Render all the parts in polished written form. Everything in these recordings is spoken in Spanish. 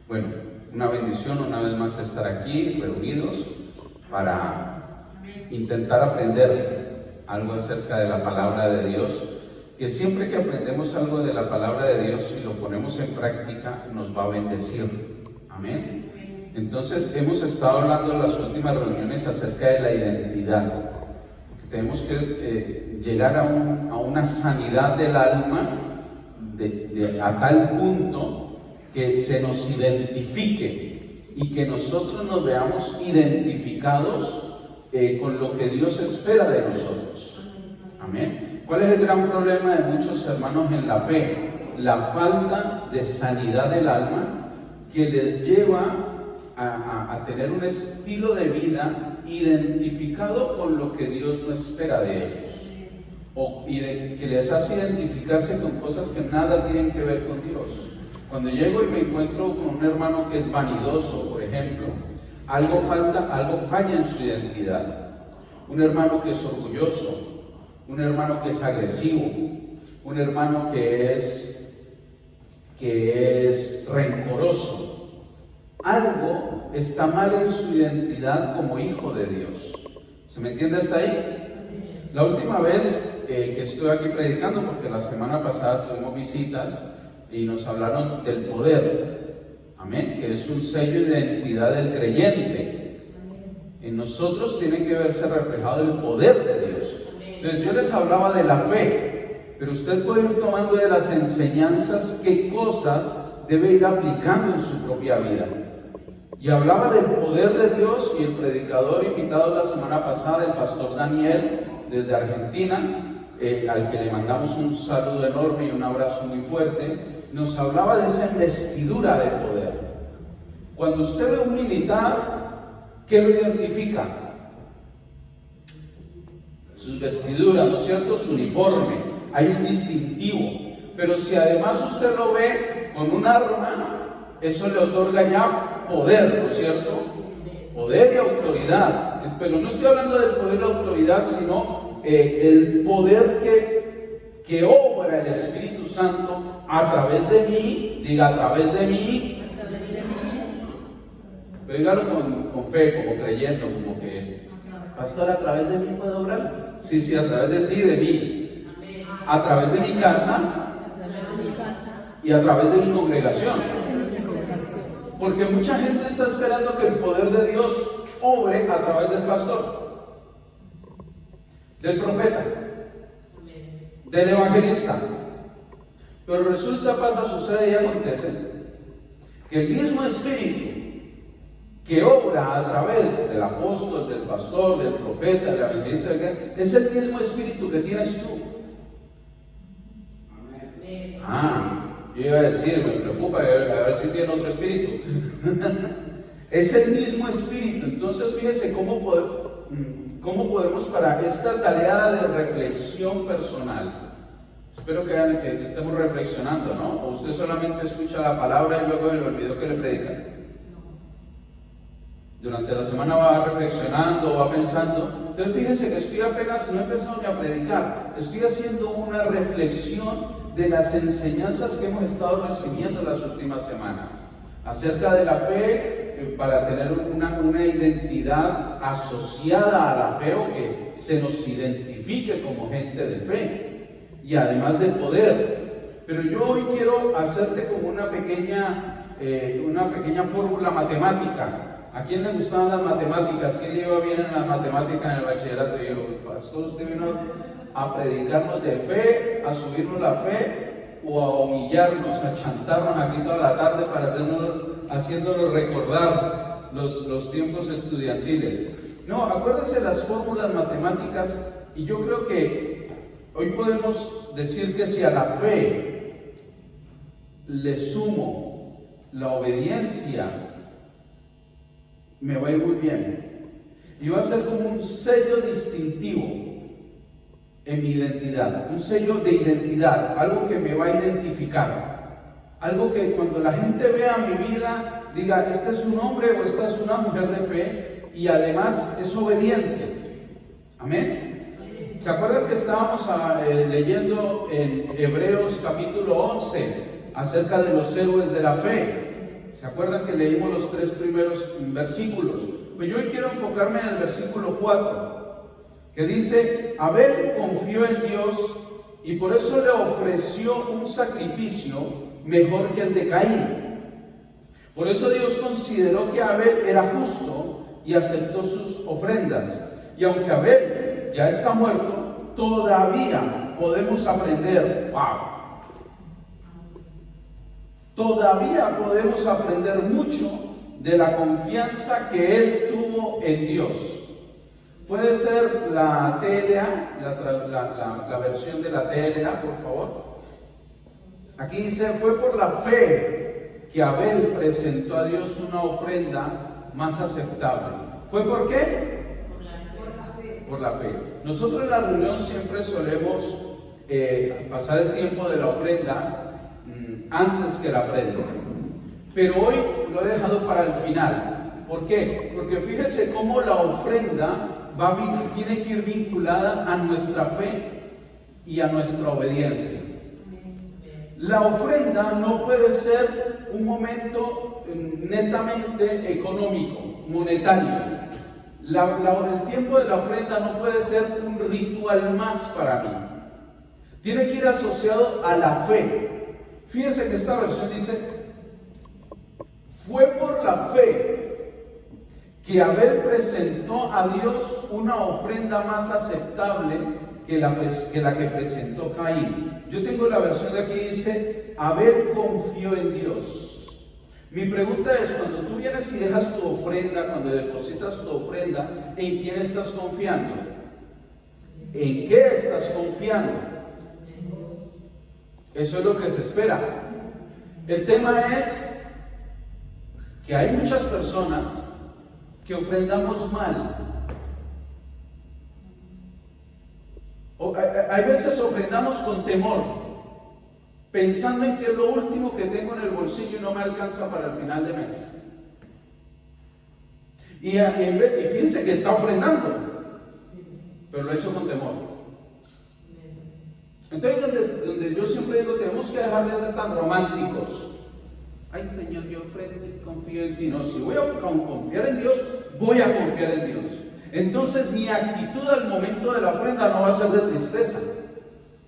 Bueno, una bendición una vez más estar aquí reunidos para intentar aprender algo acerca de la palabra de Dios, que siempre que aprendemos algo de la palabra de Dios y lo ponemos en práctica nos va a bendecir. Amén. Entonces hemos estado hablando en las últimas reuniones acerca de la identidad, porque tenemos que llegar a una sanidad del alma a tal punto que se nos identifique y que nosotros nos veamos identificados con lo que Dios espera de nosotros. Amén. ¿Cuál es el gran problema de muchos hermanos en la fe? La falta de sanidad del alma, que les lleva a tener un estilo de vida identificado con lo que Dios no espera de ellos, que les hace identificarse con cosas que nada tienen que ver con Dios. Cuando llego y me encuentro con un hermano que es vanidoso, por ejemplo, algo falla en su identidad. Un hermano que es orgulloso, un hermano que es agresivo, un hermano que es rencoroso. Algo está mal en su identidad como hijo de Dios. ¿Se me entiende hasta ahí? La última vez que estuve aquí predicando, porque la semana pasada tuvimos visitas y nos hablaron del poder, amén, que es un sello de identidad del creyente. En nosotros tiene que verse reflejado el poder de Dios. Entonces yo les hablaba de la fe, pero usted puede ir tomando de las enseñanzas qué cosas debe ir aplicando en su propia vida. Y hablaba del poder de Dios, y el predicador invitado la semana pasada, el pastor Daniel, desde Argentina, al que le mandamos un saludo enorme y un abrazo muy fuerte, nos hablaba de esa investidura de poder. Cuando usted ve un militar, ¿qué lo identifica? Sus vestiduras, ¿no es cierto? Su uniforme, hay un distintivo. Pero si además usted lo ve con un arma, eso le otorga ya poder, ¿no es cierto? Poder y autoridad. Pero no estoy hablando del poder y autoridad, sino el poder que obra el Espíritu Santo a través de mí. Diga, a través de mí. Dígalo con fe, como creyendo, como que, pastor, ¿a través de mí puede obrar? Sí, a través de ti y de mí. A través de mi casa y a través de mi congregación. Porque mucha gente está esperando que el poder de Dios obre a través del pastor, del profeta, del evangelista. Pero resulta, pasa, sucede y acontece que el mismo Espíritu que obra a través del apóstol, del pastor, del profeta, del evangelista, es el mismo Espíritu que tienes tú. Yo iba a decir, me preocupa, a ver si tiene otro espíritu. Es el mismo Espíritu. Entonces fíjese cómo podemos para esta tarea de reflexión personal. Espero que estemos reflexionando, ¿no? O usted solamente escucha la palabra y luego le olvidó que le predican. Durante la semana va reflexionando, va pensando. Entonces fíjese que apenas no he empezado ni a predicar. Estoy haciendo una reflexión de las enseñanzas que hemos estado recibiendo en las últimas semanas acerca de la fe, para tener una identidad asociada a la fe, o que se nos identifique como gente de fe y además de poder. Pero yo hoy quiero hacerte como una pequeña fórmula matemática. ¿A quién le gustaban las matemáticas? ¿Quién le iba bien en las matemáticas en el bachillerato? Y yo, pastor, usted vino a predicarnos de fe, a subirnos la fe, o a humillarnos, a chantarnos aquí toda la tarde para haciéndonos recordar los tiempos estudiantiles. No, acuérdense las fórmulas matemáticas, y yo creo que hoy podemos decir que si a la fe le sumo la obediencia, me va a ir muy bien. Y va a ser como un sello distintivo en mi identidad, un sello de identidad, algo que me va a identificar, algo que cuando la gente vea mi vida diga, este es un hombre o esta es una mujer de fe, y además es obediente. Amén. ¿Se acuerdan que estábamos leyendo en Hebreos capítulo 11 acerca de los héroes de la fe? ¿Se acuerdan que leímos los 3 primeros versículos? Pues yo hoy quiero enfocarme en el versículo 4, que dice: Abel confió en Dios y por eso le ofreció un sacrificio mejor que el de Caín. Por eso Dios consideró que Abel era justo y aceptó sus ofrendas. Y aunque Abel ya está muerto, todavía podemos aprender. ¡Wow! Todavía podemos aprender mucho de la confianza que él tuvo en Dios. Puede ser la TLA, la versión de la TLA, por favor. Aquí dice: fue por la fe que Abel presentó a Dios una ofrenda más aceptable. ¿Fue por qué? Por la fe. Nosotros en la reunión siempre solemos pasar el tiempo de la ofrenda antes que la prédica, pero hoy lo he dejado para el final. ¿Por qué? Porque fíjese cómo la ofrenda tiene que ir vinculada a nuestra fe y a nuestra obediencia. La ofrenda no puede ser un momento netamente económico, monetario. El tiempo de la ofrenda no puede ser un ritual más para mí. Tiene que ir asociado a la fe. Fíjense que esta versión dice: fue por la fe que Abel presentó a Dios una ofrenda más aceptable que la que presentó Caín. Yo tengo la versión de aquí, dice: Abel confió en Dios. Mi pregunta es: cuando tú vienes y dejas tu ofrenda, cuando depositas tu ofrenda, ¿en quién estás confiando? ¿En qué estás confiando? Eso es lo que se espera. El tema es que hay muchas personas que ofrendamos mal. Hay veces ofrendamos con temor, pensando en que es lo último que tengo en el bolsillo y no me alcanza para el final de mes. Y fíjense que está ofrendando, pero lo ha hecho con temor. Entonces, donde yo siempre digo, tenemos que dejar de ser tan románticos. Ay, Señor, yo confío en ti. No, si voy a confiar en Dios, voy a confiar en Dios. Entonces, mi actitud al momento de la ofrenda no va a ser de tristeza,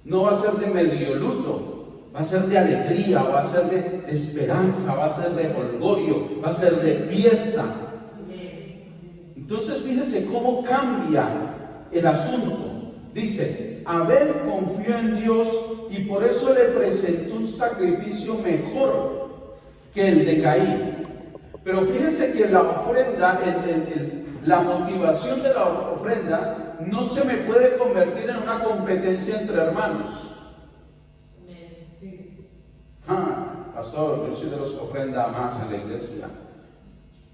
no va a ser de medio luto, va a ser de alegría, va a ser de esperanza, va a ser de jolgorio, va a ser de fiesta. Entonces, fíjese cómo cambia el asunto. Dice: Abel confió en Dios y por eso le presentó un sacrificio mejor que el de Caín. Pero fíjese que la ofrenda, la motivación de la ofrenda no se me puede convertir en una competencia entre hermanos. Pastor, yo soy de los que ofrenda más en la iglesia.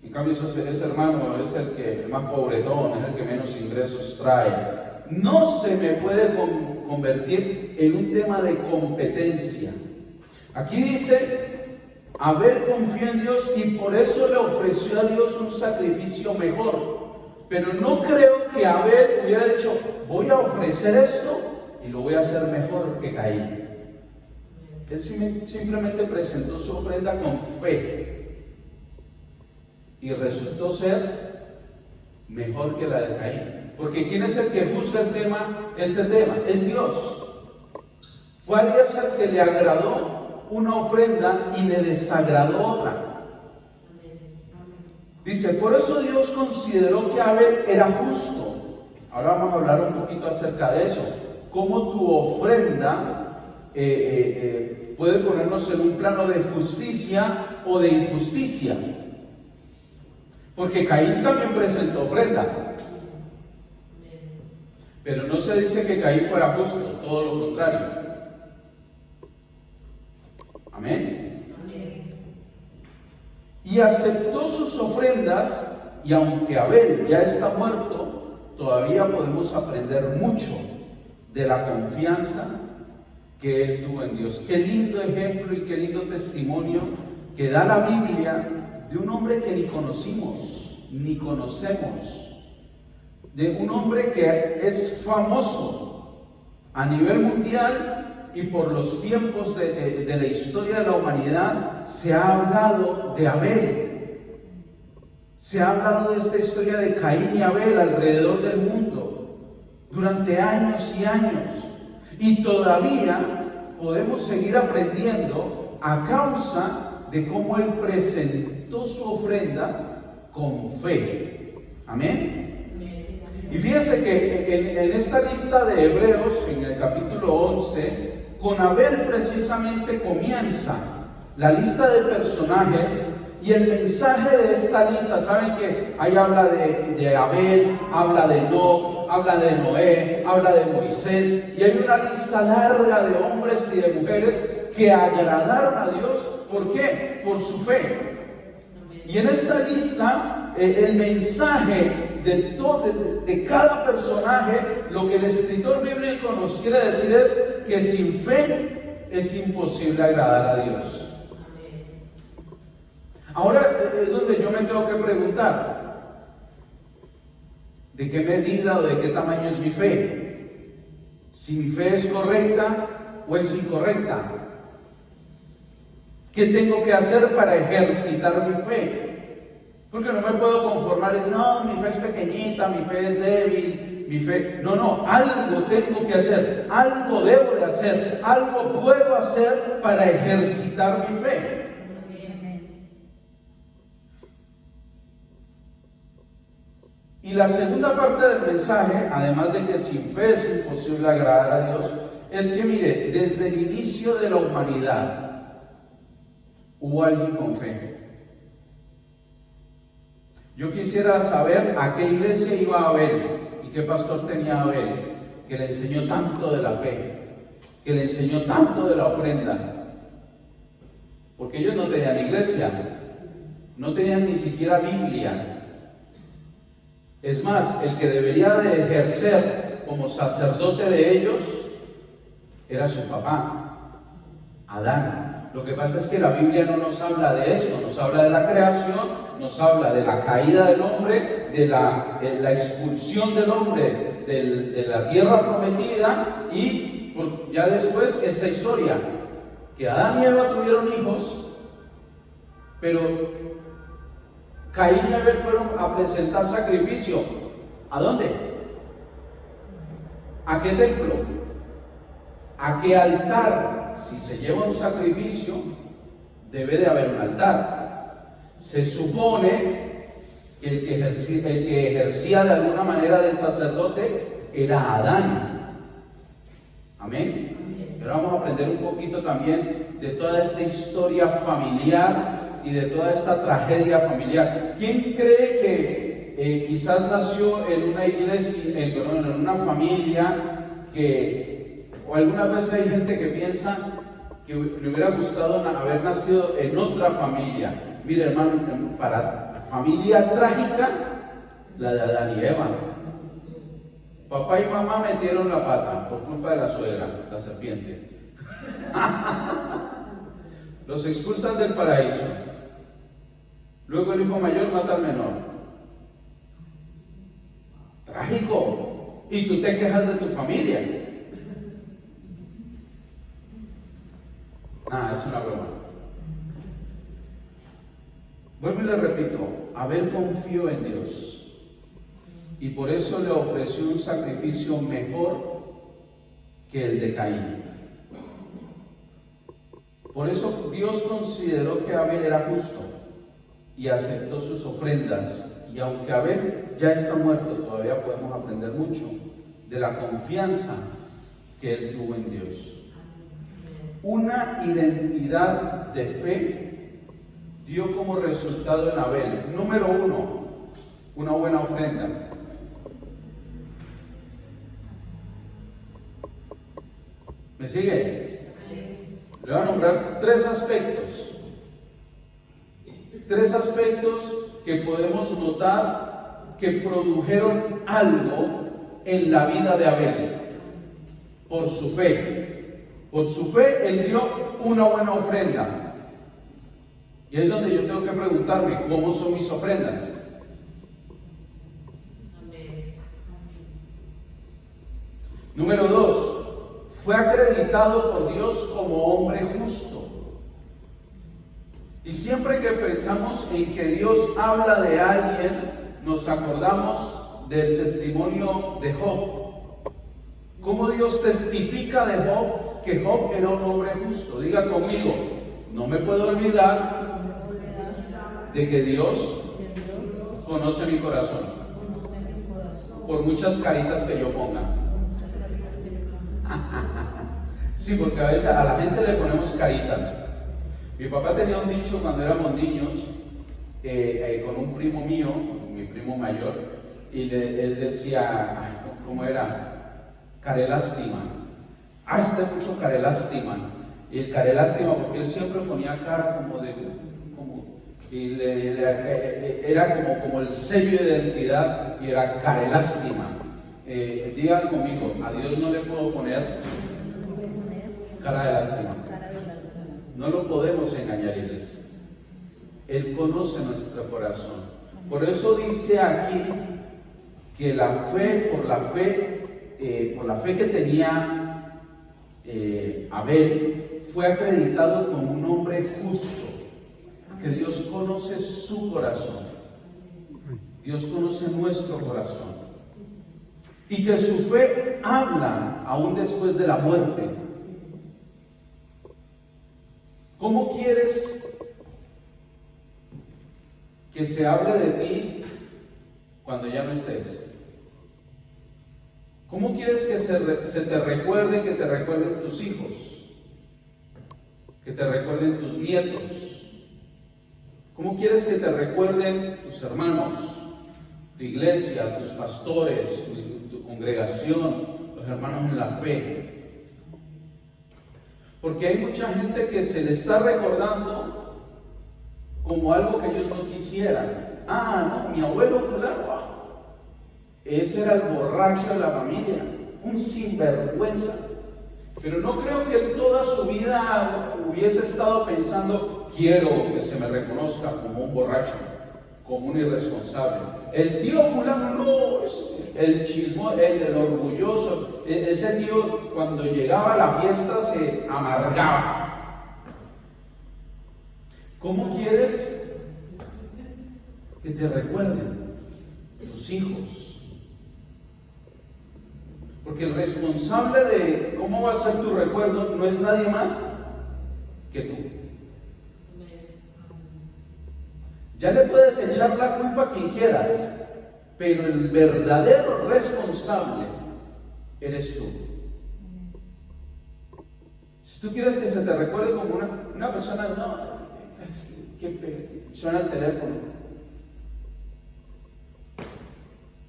En cambio, ese hermano es el que más pobretón, es el que menos ingresos trae. No se me puede convertir en un tema de competencia. Aquí dice: Abel confió en Dios y por eso le ofreció a Dios un sacrificio mejor. Pero no creo que Abel hubiera dicho: voy a ofrecer esto y lo voy a hacer mejor que Caín. Él simplemente presentó su ofrenda con fe y resultó ser mejor que la de Caín. Porque ¿quién es el que juzga este tema? Es Dios. Fue a Dios el que le agradó una ofrenda y le desagradó otra. Dice: por eso Dios consideró que Abel era justo. Ahora vamos a hablar un poquito acerca de eso. Cómo tu ofrenda puede ponernos en un plano de justicia o de injusticia. Porque Caín también presentó ofrenda. Pero no se dice que Caín fuera justo, todo lo contrario. Amén. Y aceptó sus ofrendas, y aunque Abel ya está muerto, todavía podemos aprender mucho de la confianza que él tuvo en Dios. Qué lindo ejemplo y qué lindo testimonio que da la Biblia de un hombre que ni conocimos, ni conocemos. De un hombre que es famoso a nivel mundial y por los tiempos de la historia de la humanidad se ha hablado de Abel. Se ha hablado de esta historia de Caín y Abel alrededor del mundo durante años y años. Y todavía podemos seguir aprendiendo a causa de cómo él presentó su ofrenda con fe. Amén. Y fíjense que en esta lista de Hebreos, en el capítulo 11, con Abel precisamente comienza la lista de personajes. Y el mensaje de esta lista, ¿saben que ahí habla de Abel, habla de Enoc, habla de Noé, habla de Moisés, y hay una lista larga de hombres y de mujeres que agradaron a Dios? ¿Por qué? Por su fe. Y en esta lista, el mensaje de cada personaje, lo que el escritor bíblico nos quiere decir es que sin fe es imposible agradar a Dios. Ahora es donde yo me tengo que preguntar, ¿de qué medida o de qué tamaño es mi fe? Si mi fe es correcta o es incorrecta. ¿Qué tengo que hacer para ejercitar mi fe? Porque no me puedo conformar en, no, mi fe es pequeñita, mi fe es débil, mi fe... No, algo tengo que hacer, algo debo de hacer, algo puedo hacer para ejercitar mi fe. Y la segunda parte del mensaje, además de que sin fe es imposible agradar a Dios, es que mire, desde el inicio de la humanidad hubo alguien con fe. Yo quisiera saber a qué iglesia iba Abel y qué pastor tenía Abel, que le enseñó tanto de la fe, que le enseñó tanto de la ofrenda. Porque ellos no tenían iglesia, no tenían ni siquiera Biblia. Es más, el que debería de ejercer como sacerdote de ellos era su papá, Adán. Lo que pasa es que la Biblia no nos habla de eso, nos habla de la creación, nos habla de la caída del hombre, de la expulsión del hombre de la tierra prometida y ya después esta historia, que Adán y Eva tuvieron hijos, pero Caín y Abel fueron a presentar sacrificio. ¿A dónde? ¿A qué templo? ¿A qué altar? Si se lleva un sacrificio, debe de haber un altar. Se supone que el que ejercía de alguna manera de sacerdote era Adán. Amén. Pero vamos a aprender un poquito también de toda esta historia familiar y de toda esta tragedia familiar. ¿Quién cree que quizás nació en una iglesia, en una familia o algunas veces hay gente que piensa que le hubiera gustado haber nacido en otra familia? Mire, hermano, para familia trágica, la de Adán y Eva. Papá y mamá metieron la pata por culpa de la suegra, la serpiente. Los expulsan del paraíso. Luego el hijo mayor mata al menor. Trágico. Y tú te quejas de tu familia. Es una broma. Vuelvo y le repito, Abel confió en Dios y por eso le ofreció un sacrificio mejor que el de Caín. Por eso Dios consideró que Abel era justo y aceptó sus ofrendas. Y aunque Abel ya está muerto, todavía podemos aprender mucho de la confianza que él tuvo en Dios. Una identidad de fe dio como resultado en Abel, número 1, una buena ofrenda. ¿Me sigue? Le voy a nombrar tres aspectos que podemos notar que produjeron algo en la vida de Abel por su fe. Por su fe, él dio una buena ofrenda. Y es donde yo tengo que preguntarme, ¿cómo son mis ofrendas? Número 2, fue acreditado por Dios como hombre justo. Y siempre que pensamos en que Dios habla de alguien, nos acordamos del testimonio de Job. Cómo Dios testifica de Job que Job era un hombre justo. Diga conmigo, no me puedo olvidar de que Dios conoce mi corazón, por muchas caritas que yo ponga. Sí, porque a veces a la gente le ponemos caritas. Mi papá tenía un dicho cuando éramos niños, con un primo mío, mi primo mayor, y él decía, ¿cómo era? Care lástima. Mucho care lástima. Y el care lástima, porque él siempre ponía cara era como el sello de identidad, y era care lástima. Digan conmigo, a Dios no le puedo poner cara de lástima. No lo podemos engañar, iglesia. Él conoce nuestro corazón. Por eso dice aquí que por la fe que tenía Abel, fue acreditado como un hombre justo. Que Dios conoce su corazón. Dios conoce nuestro corazón. Y que su fe habla aún después de la muerte. ¿Cómo quieres que se hable de ti cuando ya no estés? ¿Cómo quieres que se te recuerde, que te recuerden tus hijos? Que te recuerden tus nietos. ¿Cómo quieres que te recuerden tus hermanos, tu iglesia, tus pastores, tu congregación, los hermanos en la fe? Porque hay mucha gente que se le está recordando como algo que ellos no quisieran. No, mi abuelo fulano, ese era el borracho de la familia, un sinvergüenza. Pero no creo que él toda su vida hubiese estado pensando, quiero que se me reconozca como un borracho, como un irresponsable. El tío fulano no, el chismoso, el orgulloso, ese tío cuando llegaba a la fiesta se amargaba. ¿Cómo quieres que te recuerden tus hijos? Porque el responsable de cómo va a ser tu recuerdo no es nadie más que tú. Ya le puedes echar la culpa a quien quieras, pero el verdadero responsable eres tú. Si tú quieres que se te recuerde como una persona, que suena el teléfono.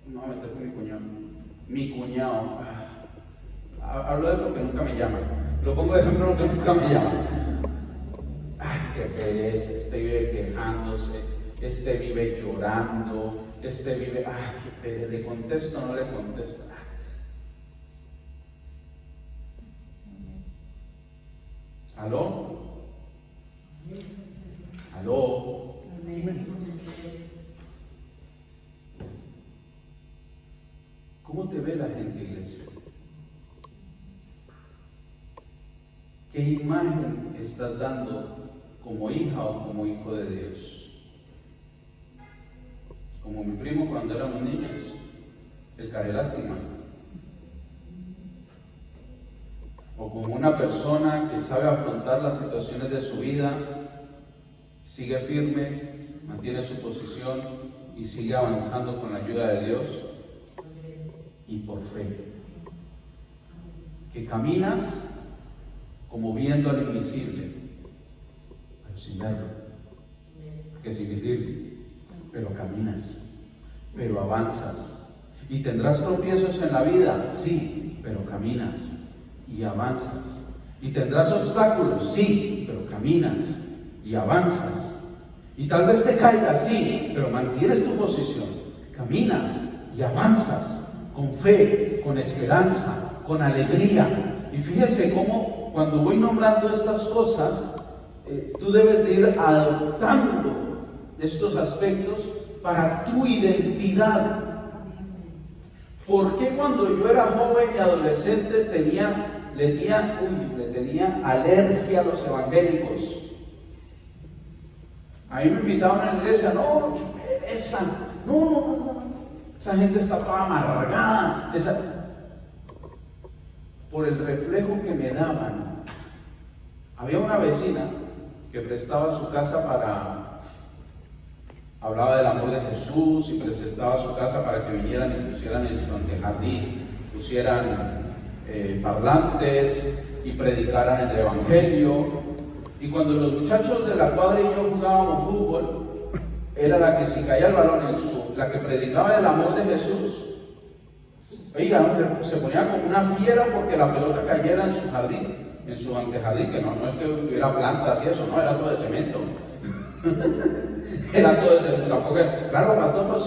No, me toca mi cuñado. Hablo de porque nunca me llama. Lo pongo de ejemplo porque nunca me llama. Qué pereza, vive quejándose, vive llorando, vive, qué pereza, le contesto, no le contesto. ¿Aló? ¿Aló? ¿Cómo te ve la gente, iglesia? ¿Qué imagen estás dando como hija o como hijo de Dios? Como mi primo cuando éramos niños, el care lástima. O como una persona que sabe afrontar las situaciones de su vida, sigue firme, mantiene su posición y sigue avanzando con la ayuda de Dios y por fe. Que caminas como viendo al invisible, pero sin verlo, que es invisible, pero caminas, pero avanzas. Y tendrás tropiezos en la vida, sí, pero caminas y avanzas. Y tendrás obstáculos, sí, pero caminas y avanzas. Y tal vez te caigas, sí, pero mantienes tu posición, caminas y avanzas con fe, con esperanza, con alegría. Y fíjese cómo cuando voy nombrando estas cosas, tú debes de ir adoptando estos aspectos para tu identidad. ¿Por qué cuando yo era joven y adolescente tenía le tenía alergia a los evangélicos. A mí me invitaban a la iglesia, no, qué pereza, no, esa gente está toda amargada, por el reflejo que me daban. Había una vecina que prestaba su casa hablaba del amor de Jesús y presentaba su casa para que vinieran y pusieran en su antejardín, pusieran parlantes y predicaran el evangelio. Y cuando los muchachos de la cuadra y yo jugábamos fútbol, era la que, si caía el balón la que predicaba el amor de Jesús. Oiga, se ponía como una fiera porque la pelota cayera en su jardín, en su antejardín, que no es que hubiera plantas y eso, no, era todo de cemento. Era todo de cemento. Tampoco, claro, pastor, pues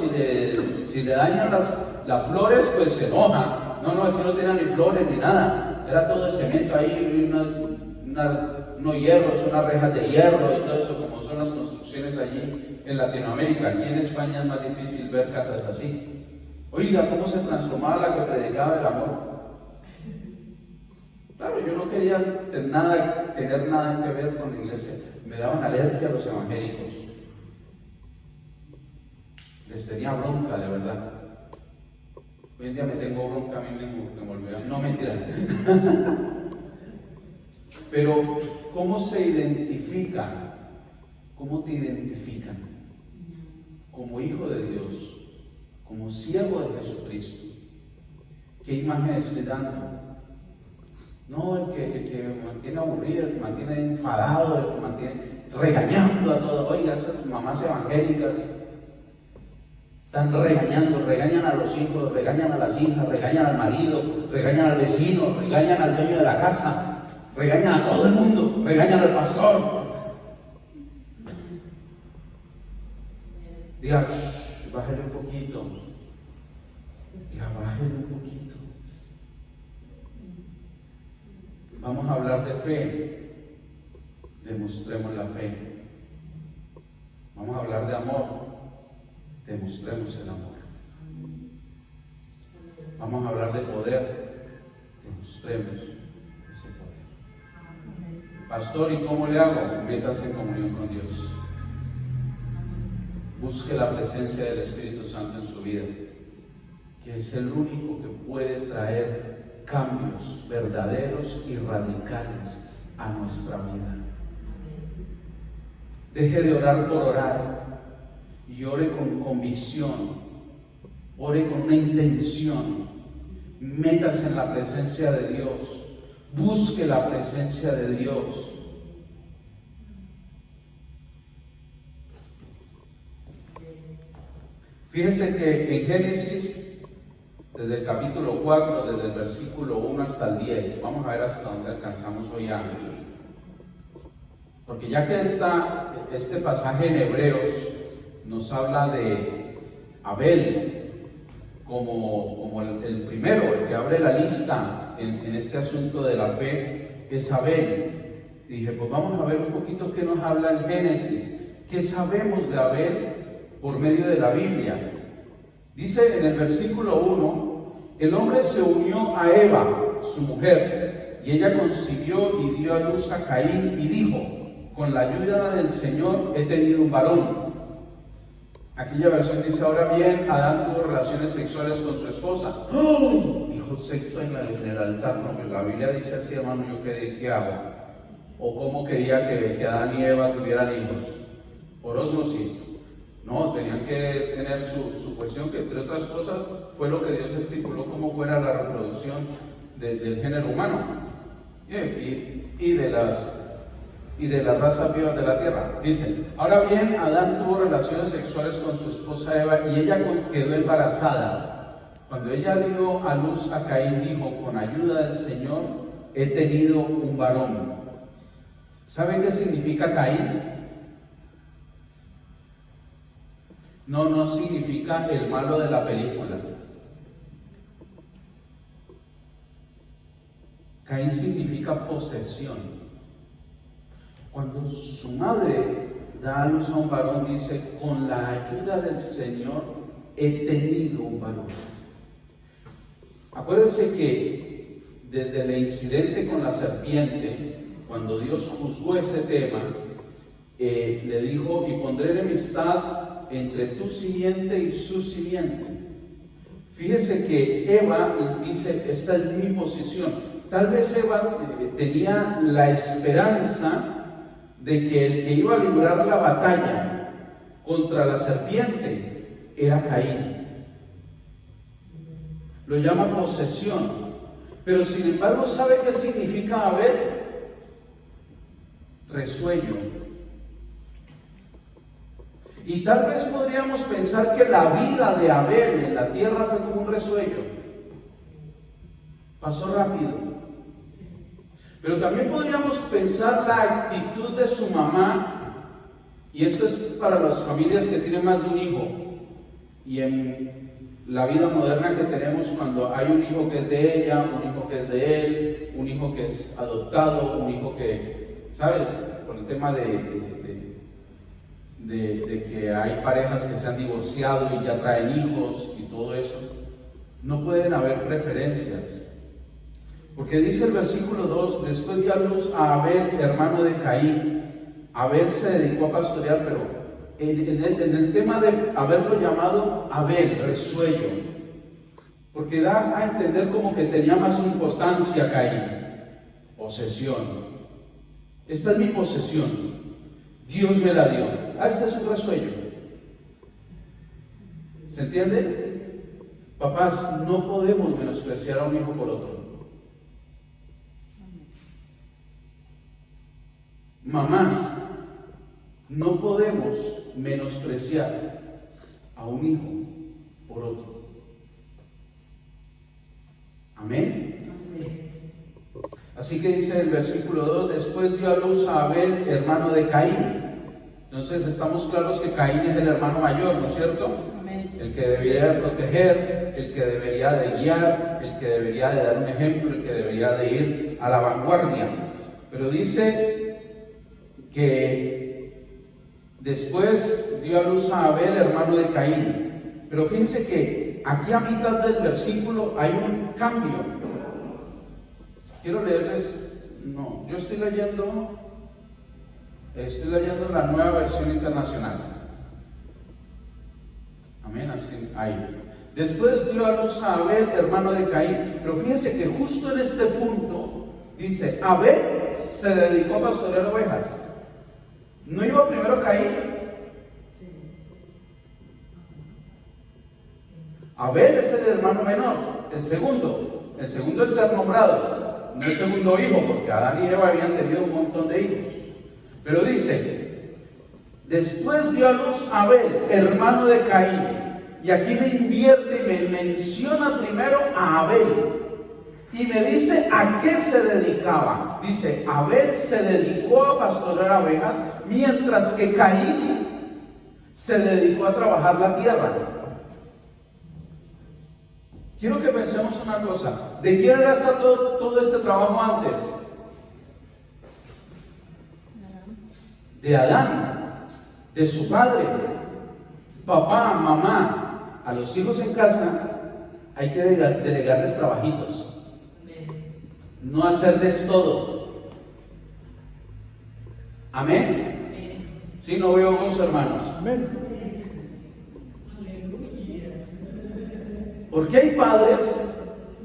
si le dañan las flores, pues se enoja. No, es que no tenía ni flores ni nada. Era todo de cemento ahí, unos hierros, unas rejas de hierro y todo eso, como son las construcciones allí en Latinoamérica. Aquí en España es más difícil ver casas así. Oiga, ¿cómo se transformaba la que predicaba el amor? Claro, yo no quería tener nada que ver con la iglesia. Me daban alergia a los evangélicos. Les tenía bronca, de verdad. Hoy en día me tengo bronca a mí mismo, que me olvidé. No, mentira. Pero, ¿cómo se identifican? ¿Cómo te identifican? Como hijo de Dios, como siervo de Jesucristo. ¿Qué imagen estoy dando? No, el que mantiene aburrido, el que mantiene enfadado, el que mantiene regañando a todo. Oiga, esas mamás evangélicas están regañan a los hijos, regañan a las hijas, regañan al marido, regañan al vecino, regañan al dueño de la casa, regañan a todo el mundo, regañan al pastor. Diga, bájale un poquito. Diga, bájale un poquito. Vamos a hablar de fe. Demostremos la fe. Vamos a hablar de amor. Demostremos el amor. Vamos a hablar de poder. Demostremos ese poder. Pastor, ¿y cómo le hago? Métase en comunión con Dios. Busque la presencia del Espíritu Santo en su vida, que es el único que puede traer cambios verdaderos y radicales a nuestra vida. Deje de orar por orar y ore con convicción, ore con una intención. Métase en la presencia de Dios, busque la presencia de Dios. Fíjese que en Génesis, desde el capítulo 4, desde el versículo 1 hasta el 10, vamos a ver hasta dónde alcanzamos hoy. Porque ya que este pasaje en Hebreos nos habla de Abel como el primero, el que abre la lista en este asunto de la fe, es Abel. Y dije, pues vamos a ver un poquito qué nos habla el Génesis, qué sabemos de Abel por medio de la Biblia. Dice en el versículo 1, el hombre se unió a Eva, su mujer, y ella concibió y dio a luz a Caín y dijo, con la ayuda del Señor he tenido un varón. Aquella versión dice, ahora bien, Adán tuvo relaciones sexuales con su esposa. ¡Oh! Dijo sexo en el altar. No, pues la Biblia dice así, hermano, ¿yo qué hago? ¿O cómo quería que Adán y Eva tuvieran hijos? Por ósmosis. No, tenían que tener su cuestión, que entre otras cosas fue lo que Dios estipuló como fuera la reproducción del género humano y de las razas vivas de la tierra. Dice, ahora bien, Adán tuvo relaciones sexuales con su esposa Eva y ella quedó embarazada. Cuando ella dio a luz a Caín, dijo, con ayuda del Señor he tenido un varón. ¿Saben qué significa Caín? No significa el malo de la película. Caín significa posesión. Cuando su madre da a luz a un varón, dice, con la ayuda del Señor he tenido un varón. Acuérdense que desde el incidente con la serpiente, cuando Dios juzgó ese tema, le dijo: y pondré enemistad entre tu simiente y su simiente. Fíjese que Eva dice: esta es mi posición. Tal vez Eva tenía la esperanza de que el que iba a librar la batalla contra la serpiente era Caín. Lo llama posesión. Pero sin embargo, ¿sabe qué significa Abel? Resuello. Y tal vez podríamos pensar que la vida de Abel en la tierra fue como un resuello. Pasó rápido. Pero también podríamos pensar la actitud de su mamá, y esto es para las familias que tienen más de un hijo, y en la vida moderna que tenemos, cuando hay un hijo que es de ella, un hijo que es de él, un hijo que es adoptado, un hijo que, ¿sabe? Por el tema de que hay parejas que se han divorciado y ya traen hijos y todo eso, no pueden haber preferencias. Porque dice el versículo 2: después dio a luz a Abel, hermano de Caín. Abel se dedicó a pastorear, pero en el tema de haberlo llamado Abel, resuello, porque da a entender como que tenía más importancia Caín. Posesión. Esta es mi posesión. Dios me la dio. Este es un resuello. ¿Se entiende? Papás, no podemos menospreciar a un hijo por otro. Mamás, no podemos menospreciar a un hijo por otro. Amén. Así que dice el versículo 2: después dio a luz a Abel, hermano de Caín. Entonces estamos claros que Caín es el hermano mayor, ¿no es cierto? Amén. El que debería de proteger, el que debería de guiar, el que debería de dar un ejemplo, el que debería de ir a la vanguardia. Pero dice que después dio a luz a Abel, hermano de Caín. Pero fíjense que aquí a mitad del versículo hay un cambio. Quiero leerles, yo estoy leyendo la Nueva Versión Internacional. Amén, así, ahí. Después dio a luz a Abel, hermano de Caín. Pero fíjense que justo en este punto dice: Abel se dedicó a pastorear ovejas. ¿No iba primero Caín? Abel es el hermano menor, el segundo el ser nombrado, no el segundo hijo, porque Adán y Eva habían tenido un montón de hijos. Pero dice: después dio a luz Abel, hermano de Caín. Y aquí me invierte y me menciona primero a Abel. Y me dice a qué se dedicaba. Dice: Abel se dedicó a pastorear ovejas, mientras que Caín se dedicó a trabajar la tierra. Quiero que pensemos una cosa. ¿De quién era todo este trabajo antes? De Adán, de su padre. Papá, mamá, a los hijos en casa hay que delegarles trabajitos. No hacerles todo. Amén. Sí, no veo gozo, hermanos. Amén. Porque hay padres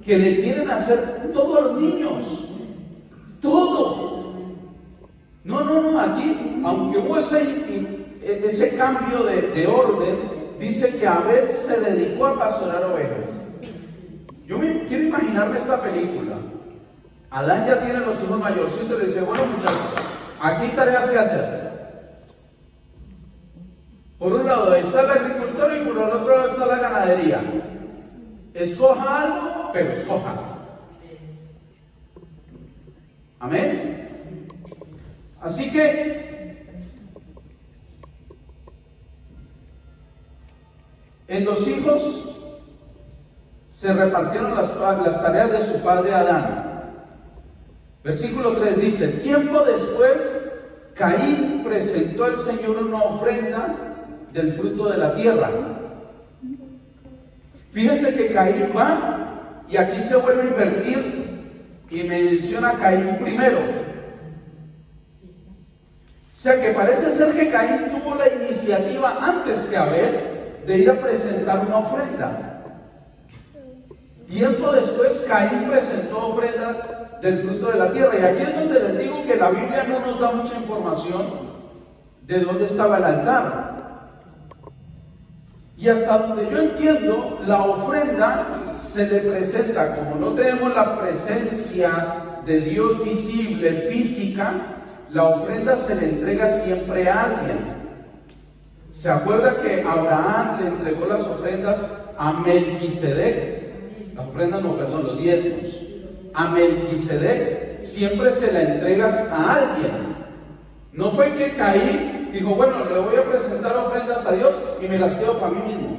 que le quieren hacer todo a los niños. Todo. No, aquí, aunque hubo ese cambio de orden, dice que Abel se dedicó a pastorear ovejas. Yo quiero imaginarme esta película. Adán ya tiene los hijos mayorcitos y le dice: bueno, muchachos, aquí hay tareas que hacer. Por un lado está el agricultor y por el otro lado está la ganadería. Escoja algo, pero escoja. Amén. Así que en los hijos se repartieron las tareas de su padre Adán. Versículo 3 dice: tiempo después, Caín presentó al Señor una ofrenda del fruto de la tierra. Fíjese que Caín va y aquí se vuelve a invertir. y me menciona a Caín primero. O sea que parece ser que Caín tuvo la iniciativa antes que Abel de ir a presentar una ofrenda. Tiempo después Caín presentó ofrenda del fruto de la tierra. Y aquí es donde les digo que la Biblia no nos da mucha información de dónde estaba el altar. Y hasta donde yo entiendo, la ofrenda se le presenta, como no tenemos la presencia de Dios visible, física, la ofrenda se le entrega siempre a alguien. ¿Se acuerda que Abraham le entregó las ofrendas a Melquisedec? Las ofrendas no, perdón, los diezmos. A Melquisedec siempre se la entregas a alguien. No fue que Caín dijo, bueno, le voy a presentar ofrendas a Dios y me las quedo para mí mismo.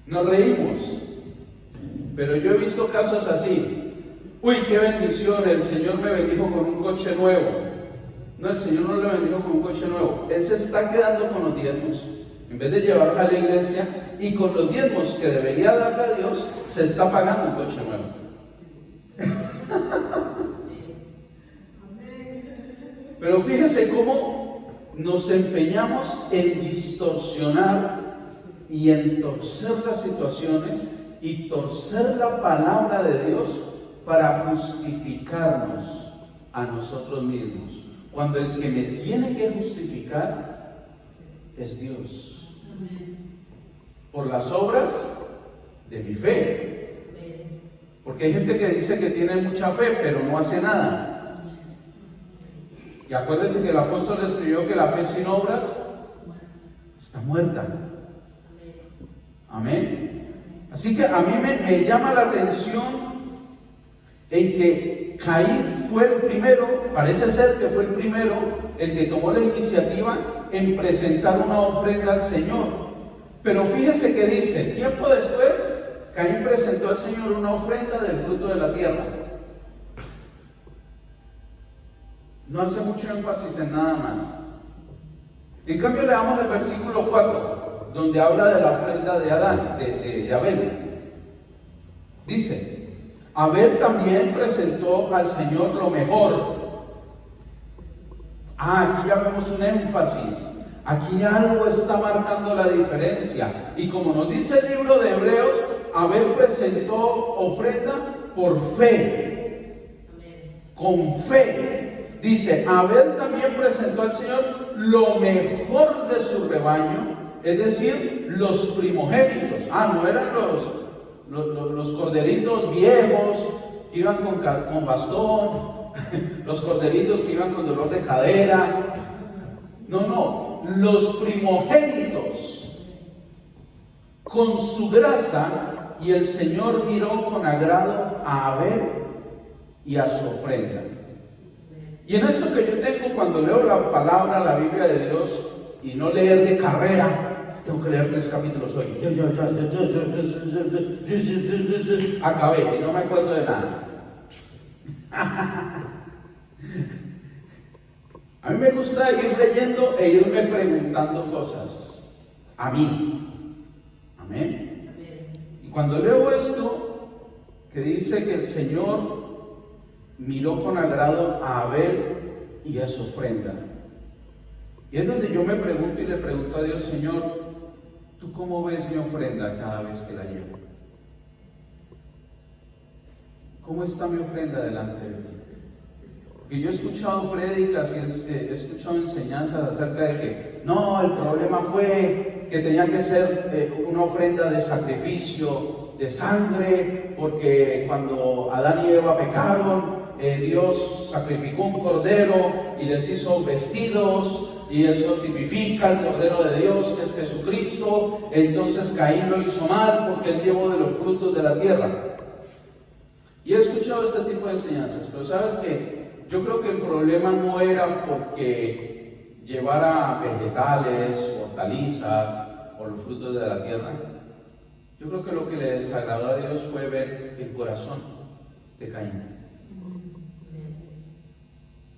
Nos reímos, pero yo he visto casos así. Uy, qué bendición, el Señor me bendijo con un coche nuevo. No, el Señor no le bendijo con un coche nuevo. Él se está quedando con los diezmos. En vez de llevarlo a la iglesia, y con los diezmos que debería darle a Dios, se está pagando un coche nuevo. Pero fíjese cómo nos empeñamos en distorsionar y en torcer las situaciones y torcer la palabra de Dios para justificarnos a nosotros mismos, cuando el que me tiene que justificar es Dios, por las obras de mi fe. Porque hay gente que dice que tiene mucha fe, pero no hace nada. Y acuérdense que el apóstol escribió que la fe sin obras está muerta. Amén. Así que a mí me llama la atención en que Caín fue el primero, parece ser que fue el primero, el que tomó la iniciativa en presentar una ofrenda al Señor. Pero fíjese que dice, tiempo después, Caín presentó al Señor una ofrenda del fruto de la tierra. No hace mucho énfasis en nada más. En cambio le damos el versículo 4, donde habla de la ofrenda de Adán, de Abel. Dice, Abel también presentó al Señor lo mejor. Aquí ya vemos un énfasis. Aquí algo está marcando la diferencia. Y como nos dice el libro de Hebreos, Abel presentó ofrenda por fe. Con fe. Dice, Abel también presentó al Señor lo mejor de su rebaño, es decir, los primogénitos. No eran los corderitos viejos que iban con bastón, los corderitos que iban con dolor de cadera. No, los primogénitos con su grasa, y el Señor miró con agrado a Abel y a su ofrenda. Y en esto que yo tengo, cuando leo la palabra, la Biblia de Dios, y no leer de carrera, tengo que leer 3 capítulos hoy. Acabé y no me acuerdo de nada. A mí me gusta ir leyendo e irme preguntando cosas. A mí. Amén. Y cuando leo esto, que dice que el Señor miró con agrado a Abel y a su ofrenda. Y es donde yo me pregunto y le pregunto a Dios, Señor, ¿tú cómo ves mi ofrenda cada vez que la llevo? ¿Cómo está mi ofrenda delante de ti? Porque yo he escuchado prédicas y he escuchado enseñanzas acerca de que no, el problema fue que tenía que ser una ofrenda de sacrificio, de sangre, porque cuando Adán y Eva pecaron, Dios sacrificó un cordero y les hizo vestidos, y eso tipifica el cordero de Dios, que es Jesucristo. Entonces Caín lo hizo mal porque él llevó de los frutos de la tierra. Y he escuchado este tipo de enseñanzas, pero sabes que yo creo que el problema no era porque llevara vegetales, hortalizas o los frutos de la tierra. Yo creo que lo que le desagradó a Dios fue ver el corazón de Caín.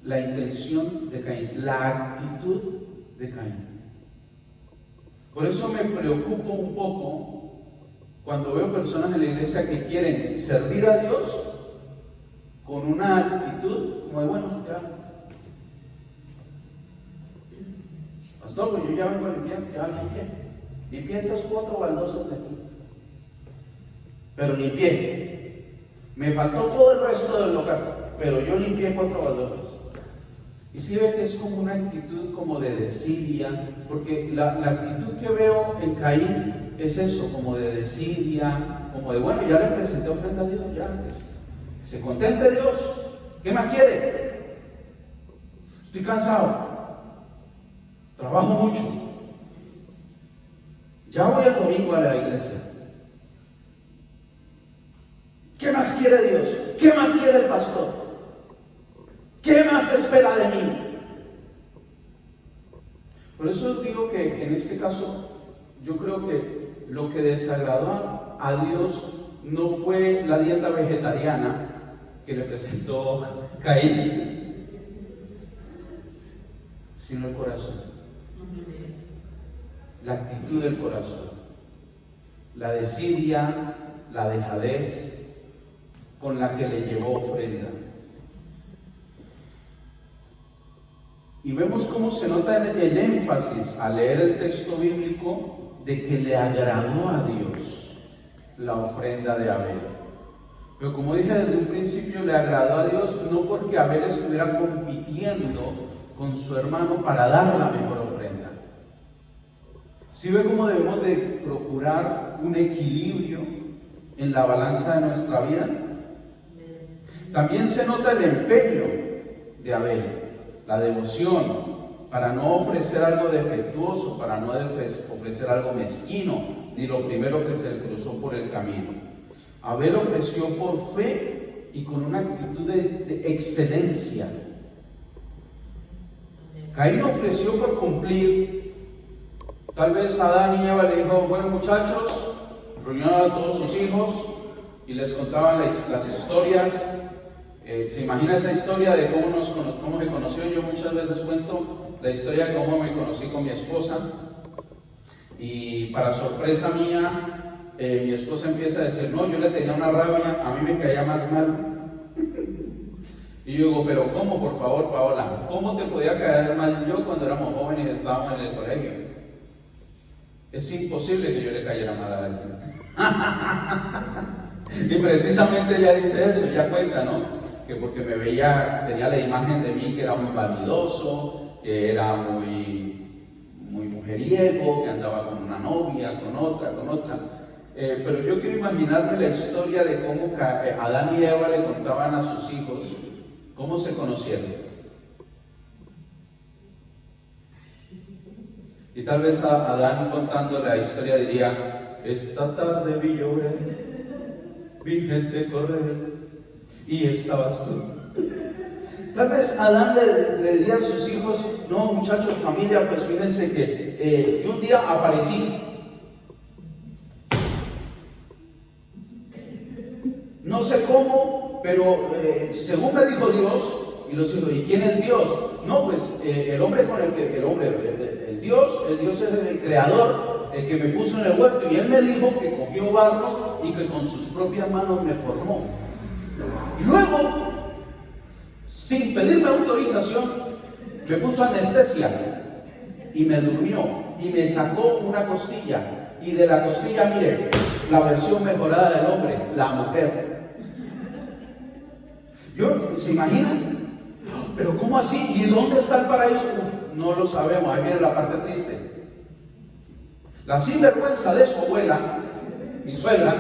La intención de Caín, la actitud de Caín. Por eso me preocupo un poco cuando veo personas en la iglesia que quieren servir a Dios con una actitud como de, bueno, ya, pastor, pues yo ya vengo a limpiar, ya limpié estas 4 baldosas de aquí, pero limpié, me faltó todo el resto del local, pero yo limpié 4 baldosas. Y si ve que es como una actitud como de desidia, porque la actitud que veo en Caín es eso, como de desidia, como de, bueno, ya le presenté ofrenda a Dios, ya, que se contente Dios, ¿qué más quiere? Estoy cansado, trabajo mucho, ya voy el domingo a la iglesia. ¿Qué más quiere Dios? ¿Qué más quiere el pastor? ¿Qué más espera de mí? Por eso digo que en este caso, yo creo que lo que desagradó a Dios no fue la dieta vegetariana que le presentó Caín, sino el corazón. La actitud del corazón, la desidia, la dejadez con la que le llevó ofrenda. Y vemos cómo se nota el énfasis al leer el texto bíblico de que le agradó a Dios la ofrenda de Abel. Pero como dije desde un principio, le agradó a Dios no porque Abel estuviera compitiendo con su hermano para dar la mejor ofrenda. ¿Sí ve cómo debemos de procurar un equilibrio en la balanza de nuestra vida? También se nota el empeño de Abel, la devoción, para no ofrecer algo defectuoso, para no ofrecer algo mezquino, ni lo primero que se le cruzó por el camino. Abel ofreció por fe y con una actitud de excelencia. Caín ofreció por cumplir. Tal vez Adán y Eva le dijo, bueno muchachos, reunieron a todos sus hijos y les contaban las historias. ¿Se imagina esa historia de cómo se conoció? Yo muchas veces cuento la historia de cómo me conocí con mi esposa, y para sorpresa mía, mi esposa empieza a decir, no, yo le tenía una rabia, a mí me caía más mal. Y yo digo, pero ¿cómo, por favor, Paola? ¿Cómo te podía caer mal yo cuando éramos jóvenes y estábamos en el colegio? Es imposible que yo le cayera mal a alguien. Y precisamente ella dice eso, ella cuenta, ¿no? Que porque me veía, tenía la imagen de mí que era muy vanidoso, que era muy mujeriego, que andaba con una novia, con otra. Pero yo quiero imaginarme la historia de cómo Adán y Eva le contaban a sus hijos cómo se conocieron. Y tal vez a Adán, contando la historia, diría, esta tarde vi llover, vi gente correr, y estabas tú. Tal vez Adán le diría a sus hijos, no muchachos, familia, pues fíjense que yo un día aparecí. No sé cómo, pero según me dijo Dios, y los hijos, ¿y quién es Dios? No, pues el hombre con el Dios es el creador, el que me puso en el huerto, y él me dijo que cogió barro y que con sus propias manos me formó. Y luego, sin pedirme autorización, me puso anestesia y me durmió y me sacó una costilla, y de la costilla, mire, la versión mejorada del hombre, la mujer. ¿Se imaginan? ¿Pero cómo así? ¿Y dónde está el paraíso? No lo sabemos, ahí viene la parte triste. La sinvergüenza de su abuela, mi suegra,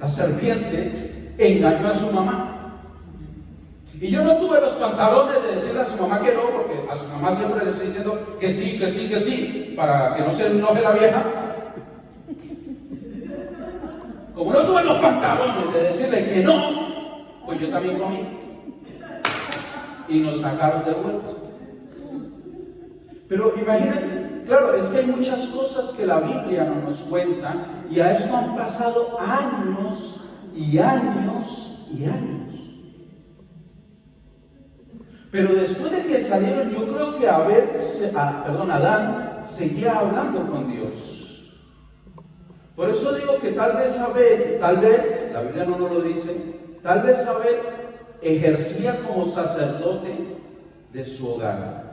la serpiente, engañó a su mamá. Y yo no tuve los pantalones de decirle a su mamá que no, porque a su mamá siempre le estoy diciendo que sí, para que no se enoje la vieja. Como no tuve los pantalones de decirle que no, pues yo también comí. Y nos sacaron del huerto. Pero imagínense, claro, es que hay muchas cosas que la Biblia no nos cuenta, y a esto han pasado años y años y años. Pero después de que salieron, yo creo que Adán seguía hablando con Dios. Por eso digo que tal vez Abel, la Biblia no nos lo dice, tal vez Abel ejercía como sacerdote de su hogar.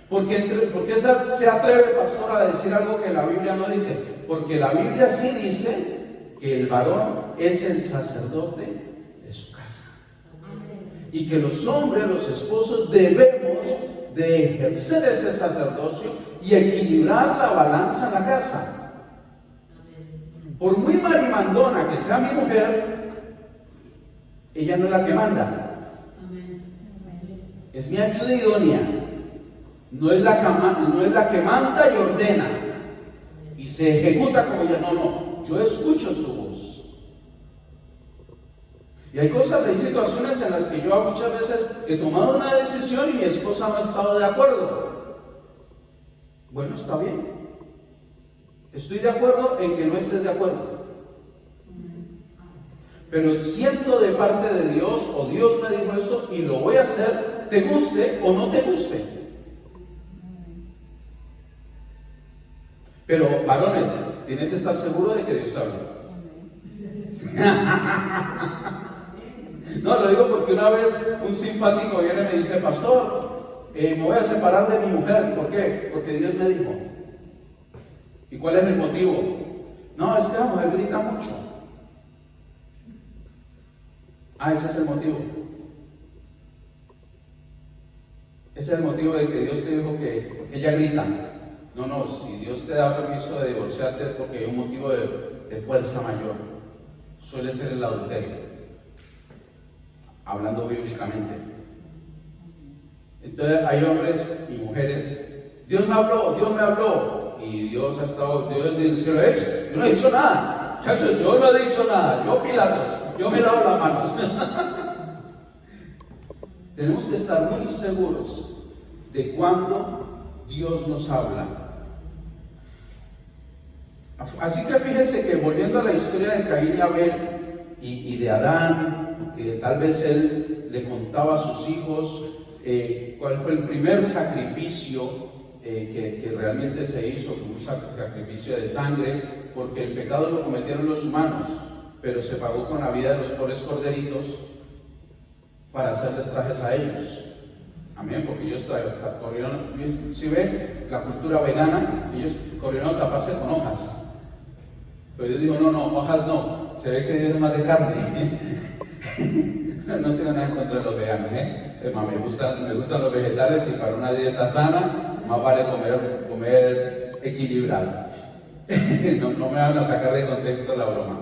¿Por qué se atreve, pastor, a decir algo que la Biblia no dice? Porque la Biblia sí dice que el varón es el sacerdote de su casa. Y que los hombres, los esposos, debemos de ejercer ese sacerdocio y equilibrar la balanza en la casa. Por muy marimandona que sea mi mujer, ella no es la que manda. Es mi ayuda idónea. No es la que manda y ordena y se ejecuta como ella. No, yo escucho su voz. Y hay situaciones en las que yo muchas veces he tomado una decisión y mi esposa no ha estado de acuerdo. Bueno, está bien. Estoy de acuerdo en que no estés de acuerdo. Pero siento de parte de Dios, o Dios me dijo esto y lo voy a hacer, te guste o no te guste. Pero, varones, tienes que estar seguro de que Dios te habló. No, lo digo porque una vez un simpático viene y me dice, pastor, me voy a separar de mi mujer. ¿Por qué? Porque Dios me dijo. ¿Y cuál es el motivo? No, es que la mujer grita mucho. Ese es el motivo. Ese es el motivo de que Dios te dijo porque ella grita. No, si Dios te da permiso de divorciarte es porque hay un motivo de fuerza mayor. Suele ser el adulterio, hablando bíblicamente. Entonces hay hombres y mujeres, Dios me habló, y Dios dice, lo he hecho, yo no he dicho nada, chacho, yo no he dicho nada, yo Pilatos, yo me lavo las manos. Tenemos que estar muy seguros de cuando Dios nos habla. Así que fíjese que volviendo a la historia de Caín y Abel y de Adán, que tal vez él le contaba a sus hijos cuál fue el primer sacrificio que realmente se hizo, un sacrificio de sangre, porque el pecado lo cometieron los humanos, pero se pagó con la vida de los pobres corderitos para hacerles trajes a ellos. Amén, porque ellos corrieron, si ve la cultura vegana, ellos corrieron a taparse con hojas. Pero Dios dijo, no, hojas no, se ve que Dios es más de carne. No tengo nada en contra de los veganos, me gustan los vegetales y para una dieta sana, más vale comer equilibrado. No me van a sacar de contexto la broma.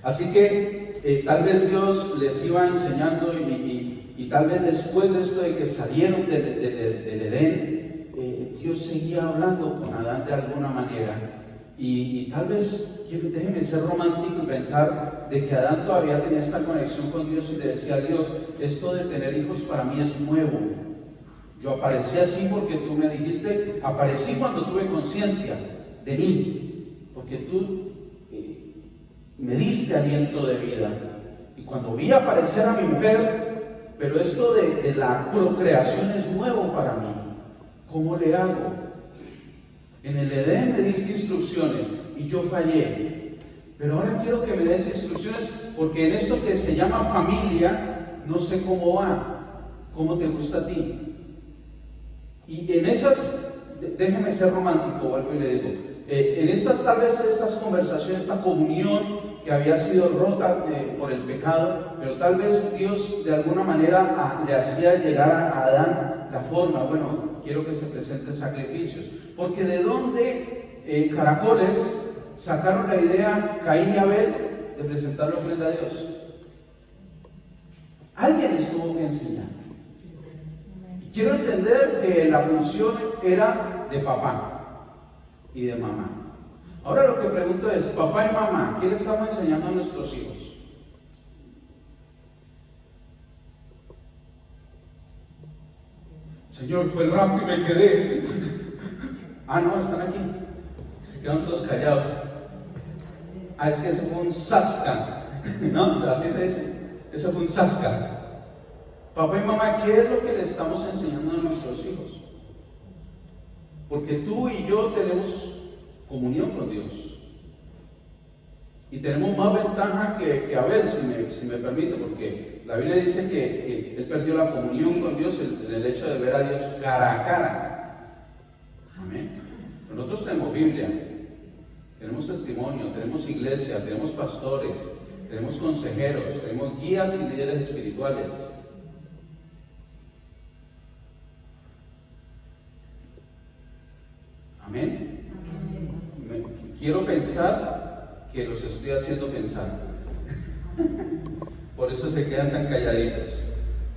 Así que tal vez Dios les iba enseñando y tal vez después de esto de que salieron del Edén, Dios seguía hablando con Adán de alguna manera. Y tal vez, déjeme ser romántico y pensar de que Adán todavía tenía esta conexión con Dios y le decía a Dios, esto de tener hijos para mí es nuevo. Yo aparecí así porque tú me dijiste, aparecí cuando tuve conciencia de mí, porque tú me diste aliento de vida. Y cuando vi aparecer a mi mujer, pero esto de la procreación es nuevo para mí. ¿Cómo le hago? En el Edén me diste instrucciones y yo fallé. Pero ahora quiero que me des instrucciones porque en esto que se llama familia, no sé cómo va, cómo te gusta a ti. Y en esas, déjeme ser romántico, vuelvo y le digo, en estas tal vez estas conversaciones, esta comunión que había sido rota por el pecado, pero tal vez Dios de alguna manera le hacía llegar a Adán la forma, bueno, quiero que se presenten sacrificios, porque de dónde caracoles sacaron la idea Caín y Abel de presentar la ofrenda a Dios. Alguien les tuvo que enseñar. Quiero entender que la función era de papá y de mamá. Ahora lo que pregunto es, papá y mamá, ¿qué le estamos enseñando a nuestros hijos? Señor, fue el rapto y me quedé. No, están aquí. Se quedaron todos callados. Es que eso fue un zasca. ¿No? Así se dice. Eso fue un zasca. Papá y mamá, ¿qué es lo que le estamos enseñando a nuestros hijos? Porque tú y yo tenemos comunión con Dios. Y tenemos más ventaja que Abel, si me permite, porque la Biblia dice que él perdió la comunión con Dios en el hecho de ver a Dios cara a cara. Amén. Nosotros tenemos Biblia, tenemos testimonio, tenemos iglesia, tenemos pastores, tenemos consejeros, tenemos guías y líderes espirituales. Amén. Quiero pensar que los estoy haciendo pensar. Por eso se quedan tan calladitos.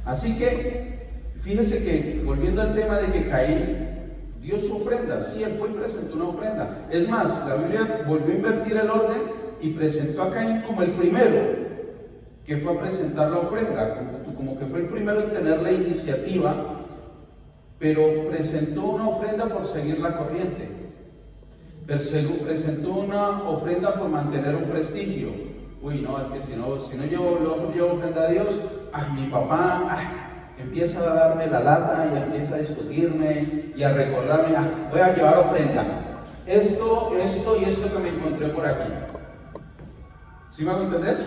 Así que, fíjese que, volviendo al tema de que Caín dio su ofrenda, sí, él fue y presentó una ofrenda. Es más, la Biblia volvió a invertir el orden y presentó a Caín como el primero que fue a presentar la ofrenda, como que fue el primero en tener la iniciativa, pero presentó una ofrenda por seguir la corriente. Presentó una ofrenda por mantener un prestigio. Uy, no, es que si no llevo ofrenda a Dios, mi papá empieza a darme la lata y empieza a discutirme y a recordarme, voy a llevar ofrenda. Esto y esto que me encontré por aquí. ¿Sí me van a entender?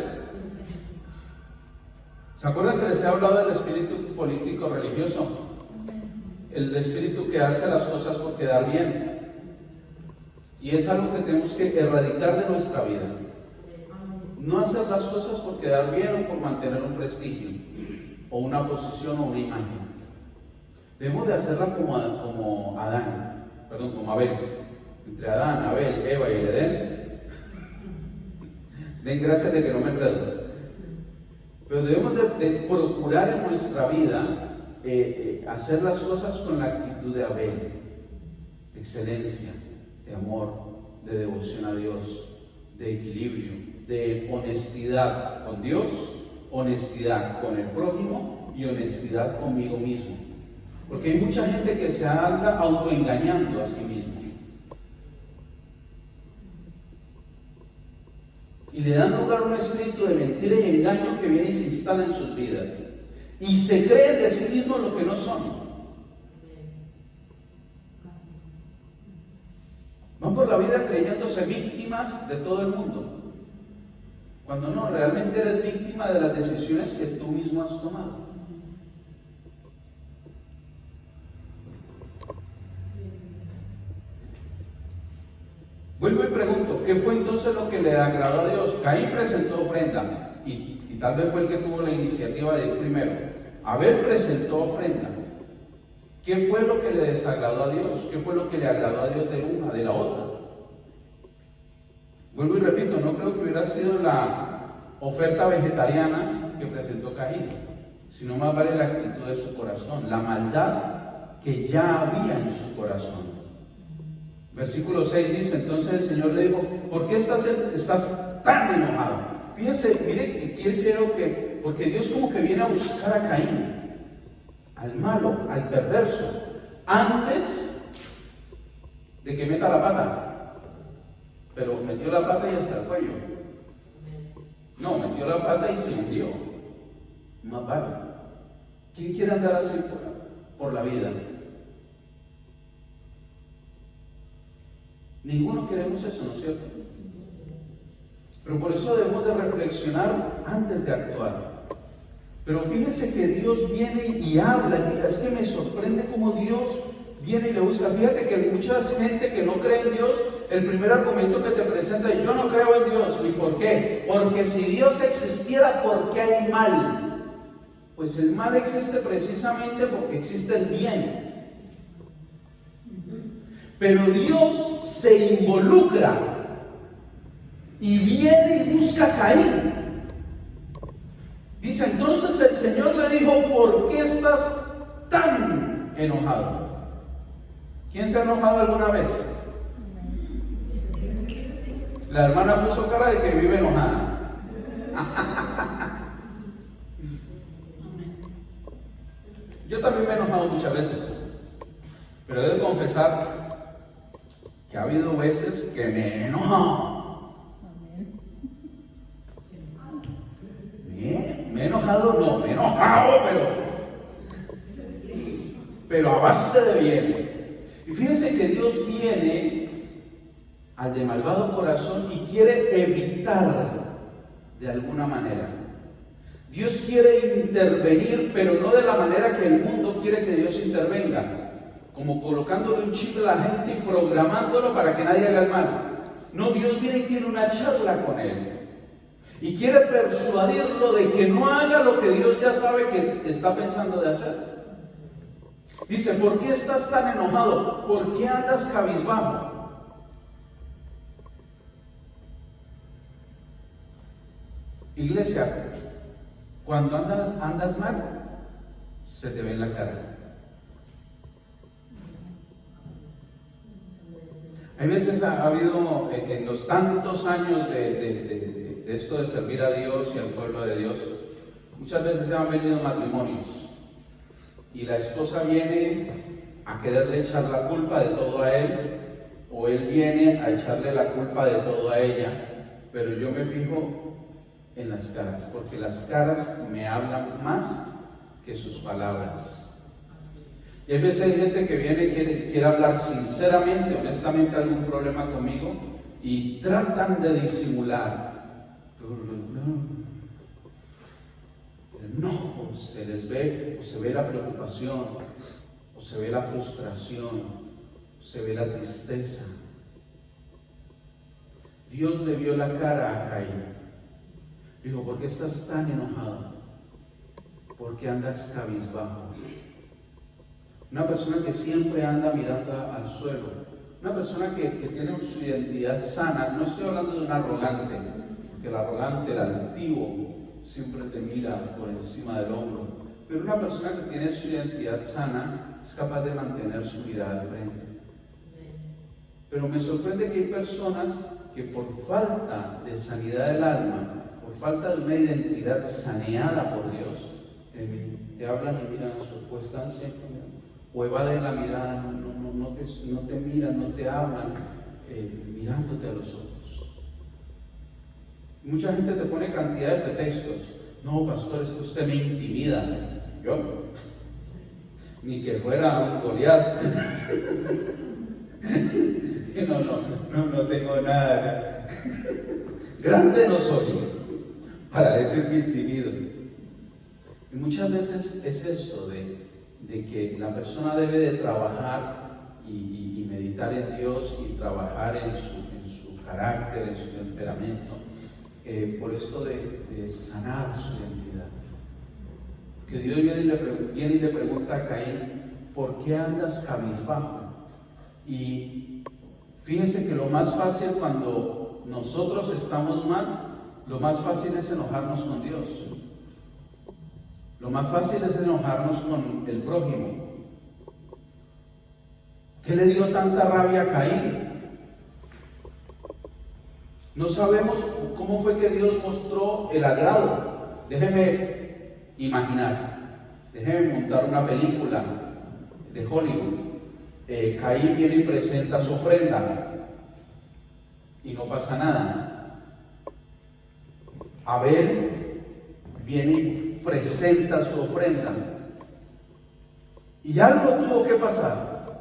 ¿Se acuerdan que les he hablado del espíritu político religioso? El espíritu que hace las cosas por quedar bien. Y es algo que tenemos que erradicar de nuestra vida. No hacer las cosas por quedar bien o por mantener un prestigio, o una posición o una imagen. Debemos de hacerla como Abel. Entre Adán, Abel, Eva y el Edén. Den gracias de que no me enredo. Pero debemos de procurar en nuestra vida hacer las cosas con la actitud de Abel, de excelencia, de amor, de devoción a Dios, de equilibrio, de honestidad con Dios, honestidad con el prójimo y honestidad conmigo mismo. Porque hay mucha gente que se anda autoengañando a sí mismo. Y le dan lugar a un espíritu de mentira y engaño que viene y se instala en sus vidas. Y se creen de sí mismos lo que no son. Van por la vida creyéndose víctimas de todo el mundo. Cuando no, realmente eres víctima de las decisiones que tú mismo has tomado. Vuelvo y pregunto, ¿qué fue entonces lo que le agradó a Dios? Caín presentó ofrenda y tal vez fue el que tuvo la iniciativa de ir primero. Abel presentó ofrenda. ¿Qué fue lo que le desagradó a Dios? ¿Qué fue lo que le agradó a Dios de una, de la otra? Vuelvo y repito, no creo que hubiera sido la oferta vegetariana que presentó Caín, sino más vale la actitud de su corazón, la maldad que ya había en su corazón. Versículo 6 dice, entonces el Señor le dijo, ¿por qué estás tan enojado? Fíjese, mire, quiero que, porque Dios como que viene a buscar a Caín, al malo, al perverso, antes de que meta la pata. Pero metió la pata y hasta el cuello. No, metió la pata y se hundió. Más vale. ¿Quién quiere andar así por la vida? Ninguno queremos eso, ¿no es cierto? Pero por eso debemos de reflexionar antes de actuar. Pero fíjese que Dios viene y habla. Es que me sorprende cómo Dios viene y le busca. Fíjate que hay mucha gente que no cree en Dios. El primer argumento que te presenta es: yo no creo en Dios. ¿Y por qué? Porque si Dios existiera, ¿por qué hay mal? Pues el mal existe precisamente porque existe el bien. Pero Dios se involucra y viene y busca a Caín. Dice, entonces el Señor le dijo, ¿por qué estás tan enojado? ¿Quién se ha enojado alguna vez? La hermana puso cara de que vive enojada. Yo también me he enojado muchas veces, pero debo confesar que ha habido veces que me he enojado. Me he enojado, no, me he enojado, pero a base de bien. Y fíjense que Dios viene al de malvado corazón y quiere evitar de alguna manera. Dios quiere intervenir, pero no de la manera que el mundo quiere que Dios intervenga, como colocándole un chip a la gente y programándolo para que nadie haga el mal. No, Dios viene y tiene una charla con él y quiere persuadirlo de que no haga lo que Dios ya sabe que está pensando de hacer. Dice, ¿por qué estás tan enojado? ¿Por qué andas cabizbajo? Iglesia, cuando andas mal, se te ve en la cara. Hay veces ha habido en los tantos años de esto de servir a Dios y al pueblo de Dios, muchas veces han venido matrimonios y la esposa viene a quererle echar la culpa de todo a él, o él viene a echarle la culpa de todo a ella, pero yo me fijo en las caras, porque las caras me hablan más que sus palabras. Y hay veces hay gente que viene y quiere hablar sinceramente, honestamente, algún problema conmigo y tratan de disimular. No, se les ve, o se ve la preocupación, o se ve la frustración, o se ve la tristeza. Dios le vio la cara a Caín. Dijo, ¿por qué estás tan enojado? ¿Por qué andas cabizbajo? Una persona que siempre anda mirando al suelo, una persona que tiene su identidad sana. No estoy hablando de un arrogante, porque el arrogante, el altivo, siempre te mira por encima del hombro, pero una persona que tiene su identidad sana es capaz de mantener su mirada al frente. Pero me sorprende que hay personas que por falta de sanidad del alma, por falta de una identidad saneada por Dios, te hablan y miran o están siempre, o evaden la mirada, no te miran, no te hablan, mirándote a los ojos. Mucha gente te pone cantidad de pretextos. No, pastor, es que usted me intimida. Yo, ni que fuera un Goliat. No tengo nada. Grande no soy para decir que intimido. Y muchas veces es esto de que la persona debe de trabajar y meditar en Dios y trabajar en su carácter, en su temperamento, por esto de sanar su identidad. Que Dios viene y le pregunta a Caín, ¿por qué andas cabizbajo? Y fíjense que lo más fácil cuando nosotros estamos mal, lo más fácil es enojarnos con Dios. Lo más fácil es enojarnos con el prójimo. ¿Qué le dio tanta rabia a Caín? No sabemos cómo fue que Dios mostró el agrado. Déjeme imaginar, déjeme montar una película de Hollywood. Caín viene y presenta su ofrenda y no pasa nada. Abel viene y presenta su ofrenda y algo tuvo que pasar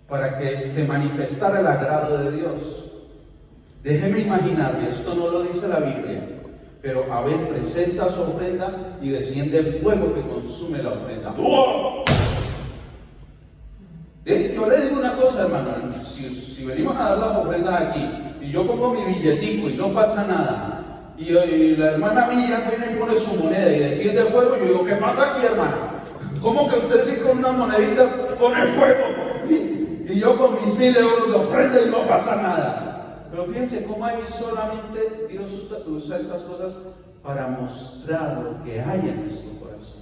para que se manifestara el agrado de Dios. Déjeme imaginarme, esto no lo dice la Biblia, pero Abel presenta su ofrenda y desciende fuego que consume la ofrenda. ¡Oh! Yo le digo una cosa, hermano, si venimos a dar las ofrendas aquí y yo pongo mi billetico y no pasa nada, y la hermana mía viene y pone su moneda y desciende fuego, yo digo, ¿qué pasa aquí, hermano? ¿Cómo que usted sí con unas moneditas pone fuego? Y yo con mis 1,000 euros de ofrenda y no pasa nada. Pero fíjense cómo ahí solamente Dios usa estas cosas para mostrar lo que hay en nuestro corazón.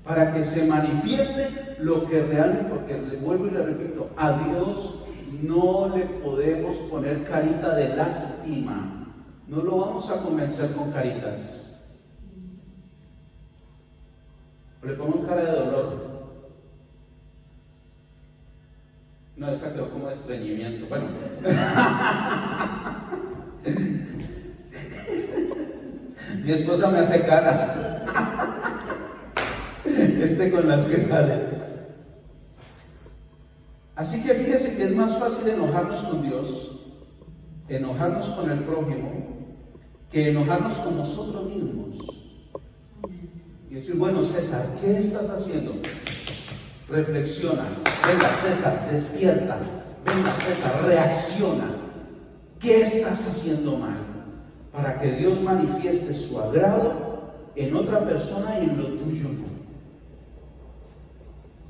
Para que se manifieste lo que realmente, porque le vuelvo y le repito, a Dios no le podemos poner carita de lástima. No lo vamos a convencer con caritas. Le pongo cara de dolor. No, esa quedó como de estreñimiento. Bueno. Mi esposa me hace caras. Con las que sale. Así que fíjese que es más fácil enojarnos con Dios, enojarnos con el prójimo, que enojarnos con nosotros mismos. Y decir, bueno, César, ¿qué estás haciendo? Reflexiona. Venga, César, despierta. Venga, César, reacciona. ¿Qué estás haciendo mal? Para que Dios manifieste su agrado en otra persona y en lo tuyo no.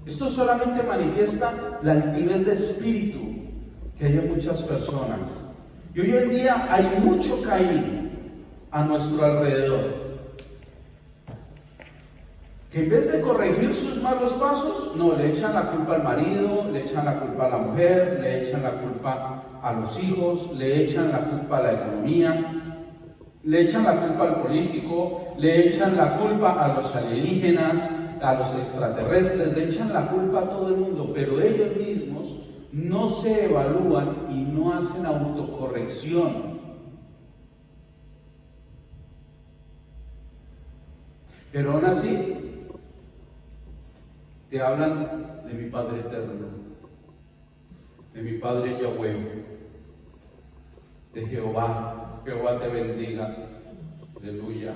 Esto solamente manifiesta la altivez de espíritu que hay en muchas personas. Y hoy en día hay mucho Caín a nuestro alrededor, que en vez de corregir sus malos pasos, no, le echan la culpa al marido, le echan la culpa a la mujer, le echan la culpa a los hijos, le echan la culpa a la economía, le echan la culpa al político, le echan la culpa a los alienígenas, a los extraterrestres, le echan la culpa a todo el mundo, pero ellos mismos no se evalúan y no hacen autocorrección. Pero aún así, te hablan de mi Padre eterno, de mi Padre Yahweh, de Jehová. Jehová te bendiga, aleluya,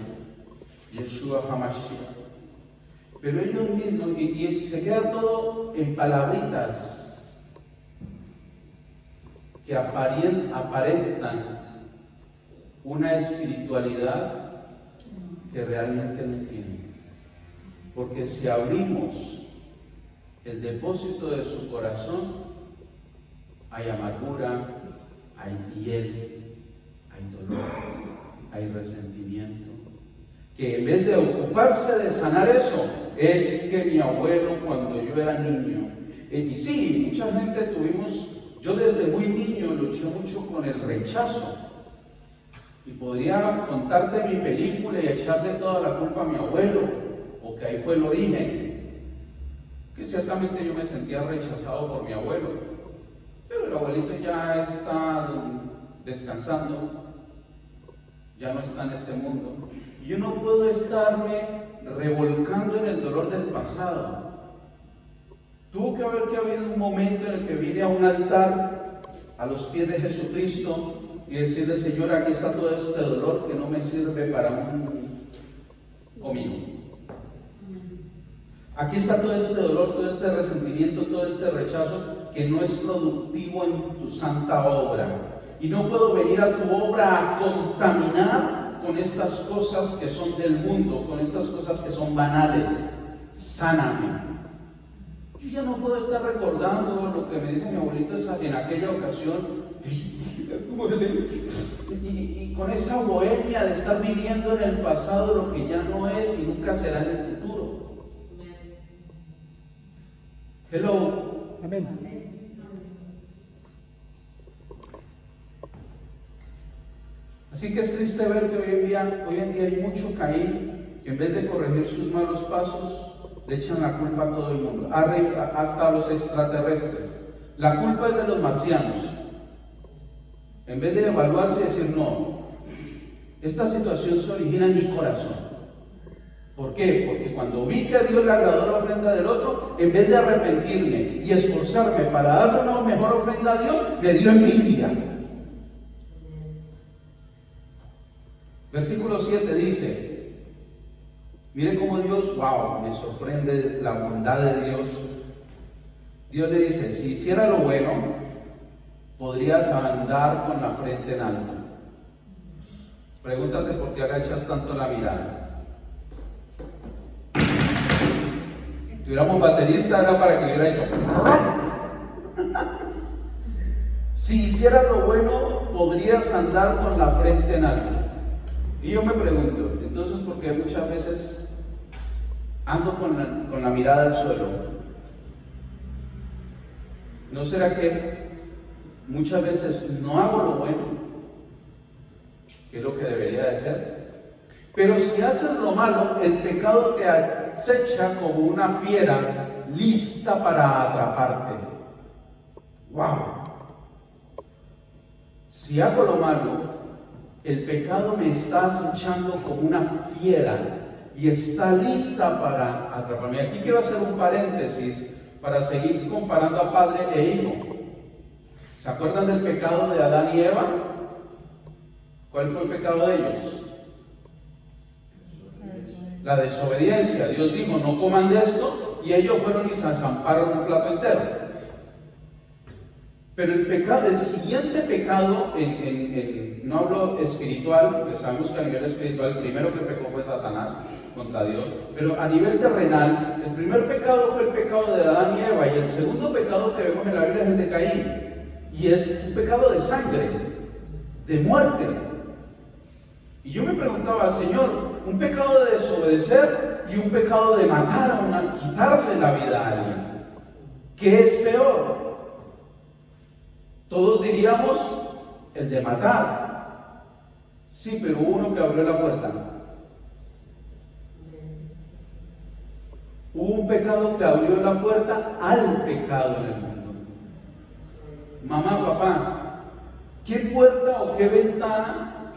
Yeshua HaMashiach. Pero ellos mismos, y se queda todo en palabritas que aparentan una espiritualidad que realmente no tienen. Porque si abrimos el depósito de su corazón, hay amargura, hay hiel, hay dolor, hay resentimiento. Que en vez de ocuparse de sanar eso, es que mi abuelo cuando yo era niño, y sí, mucha gente yo desde muy niño luché mucho con el rechazo, y podría contarte mi película y echarle toda la culpa a mi abuelo, o que ahí fue el origen, que ciertamente yo me sentía rechazado por mi abuelo, pero el abuelito ya está descansando, ya no está en este mundo, y yo no puedo estarme revolcando en el dolor del pasado. Tuvo que haber un momento en el que vine a un altar a los pies de Jesucristo y decirle, Señor, aquí está todo este dolor que no me sirve para un comino. Aquí está todo este dolor, todo este resentimiento, todo este rechazo que no es productivo en tu santa obra. Y no puedo venir a tu obra a contaminar con estas cosas que son del mundo, con estas cosas que son banales. Sáname. Yo ya no puedo estar recordando lo que me dijo mi abuelito en aquella ocasión y con esa bohemia de estar viviendo en el pasado lo que ya no es y nunca será en el futuro. Hello. Amén. Así que es triste ver que hoy en día hay mucho Caín que en vez de corregir sus malos pasos le echan la culpa a todo el mundo, hasta a los extraterrestres. La culpa es de los marcianos. En vez de evaluarse y decir, no, esta situación se origina en mi corazón. ¿Por qué? Porque cuando vi que a Dios le agradó la ofrenda del otro, en vez de arrepentirme y esforzarme para darle una mejor ofrenda a Dios, me dio envidia. Versículo 7 dice, mire cómo Dios, wow, me sorprende la bondad de Dios. Dios le dice, si hiciera lo bueno, podrías andar con la frente en alto. Pregúntate por qué agachas tanto la mirada. Si tuviéramos baterista era para que hubiera hecho. Si hiciera lo bueno, podrías andar con la frente en alto. Y yo me pregunto, entonces, ¿por qué muchas veces ando con la mirada al suelo? ¿No será que muchas veces no hago lo bueno, que es lo que debería de ser? Pero si haces lo malo, el pecado te acecha como una fiera lista para atraparte. ¡Wow! Si hago lo malo, el pecado me está acechando como una fiera y está lista para atraparme. Aquí quiero hacer un paréntesis para seguir comparando a padre e hijo. ¿Se acuerdan del pecado de Adán y Eva? ¿Cuál fue el pecado de ellos? La desobediencia. Dios dijo, no coman de esto, y ellos fueron y se zamparon un plato entero. Pero el pecado, el siguiente pecado, no hablo espiritual, porque sabemos que a nivel espiritual el primero que pecó fue Satanás contra Dios, pero a nivel terrenal, el primer pecado fue el pecado de Adán y Eva, y el segundo pecado que vemos en la Biblia es el de Caín, y es un pecado de sangre, de muerte. Y yo me preguntaba, Señor, un pecado de desobedecer y un pecado de matar, quitarle la vida a alguien, ¿qué es peor? Todos diríamos el de matar. Sí, pero hubo uno que abrió la puerta. Hubo un pecado que abrió la puerta al pecado en el mundo. Mamá, papá, ¿qué puerta o qué ventana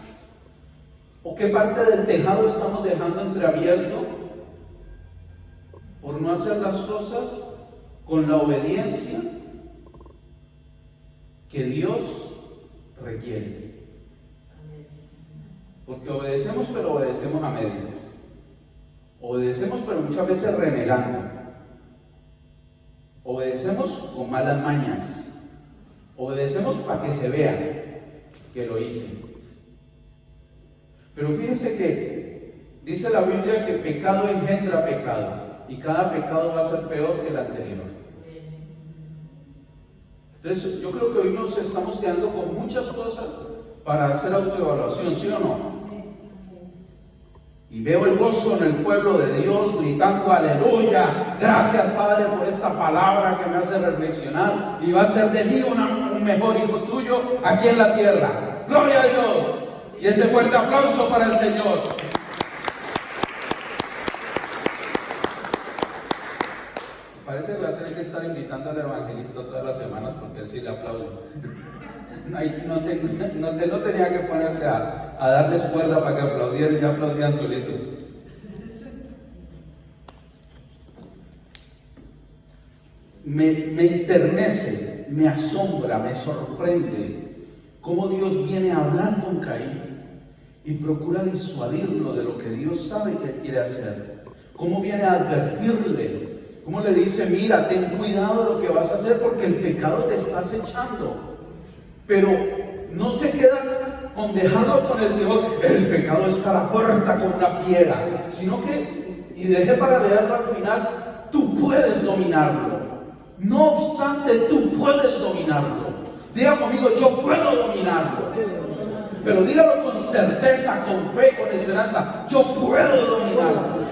o qué parte del tejado estamos dejando entreabierto por no hacer las cosas con la obediencia que Dios requiere? Porque obedecemos, pero obedecemos a medias. Obedecemos, pero muchas veces renegando. Obedecemos con malas mañas. Obedecemos para que se vea que lo hice. Pero fíjense que dice la Biblia que pecado engendra pecado, y cada pecado va a ser peor que el anterior. Entonces, yo creo que hoy nos estamos quedando con muchas cosas para hacer autoevaluación, ¿sí o no? Y veo el gozo en el pueblo de Dios gritando aleluya, gracias Padre por esta palabra que me hace reflexionar y va a ser de mí un mejor hijo tuyo aquí en la tierra. Gloria a Dios. Y ese fuerte aplauso para el Señor. Parece que voy a tener que estar invitando al evangelista todas las semanas porque él sí le aplaude. Él no tenía que ponerse a darles cuerda para que aplaudieran, y ya aplaudían solitos. Me enternece, me asombra, me sorprende cómo Dios viene a hablar con Caín y procura disuadirlo de lo que Dios sabe que él quiere hacer. Cómo viene a advertirle. ¿Cómo le dice? Mira, ten cuidado de lo que vas a hacer porque el pecado te está acechando? Pero no se queda con dejarlo con el temor, el pecado está a la puerta como una fiera, sino que, y deje para leerlo al final, tú puedes dominarlo. No obstante, tú puedes dominarlo. Diga conmigo, yo puedo dominarlo. Pero dígalo con certeza, con fe, con esperanza, yo puedo dominarlo.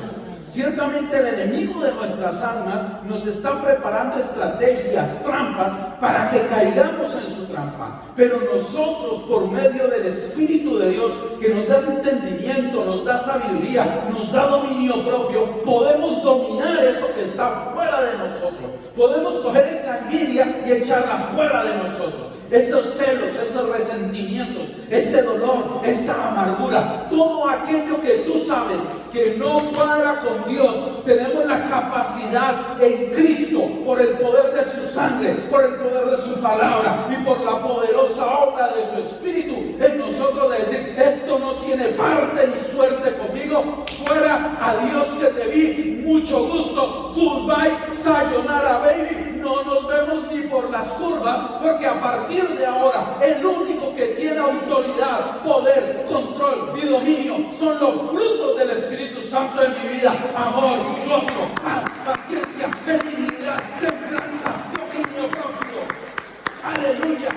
Ciertamente el enemigo de nuestras almas nos está preparando estrategias, trampas, para que caigamos en su trampa. Pero nosotros, por medio del Espíritu de Dios, que nos da entendimiento, nos da sabiduría, nos da dominio propio, podemos dominar eso que está fuera de nosotros. Podemos coger esa envidia y echarla fuera de nosotros. Esos celos, esos resentimientos, ese dolor, esa amargura, todo aquello que tú sabes que no cuadra con Dios, tenemos la capacidad en Cristo, por el poder de su sangre, por el poder de su palabra y por la poderosa obra de su Espíritu en nosotros, de decir, esto no tiene parte ni suerte conmigo, fuera, adiós que te vi, mucho gusto, goodbye, sayonara baby. No nos vemos ni por las curvas, porque a partir de ahora el único que tiene autoridad, poder, control y dominio son los frutos del Espíritu Santo en mi vida: amor, gozo, paz, paciencia, benignidad, templanza, dominio propio. Aleluya.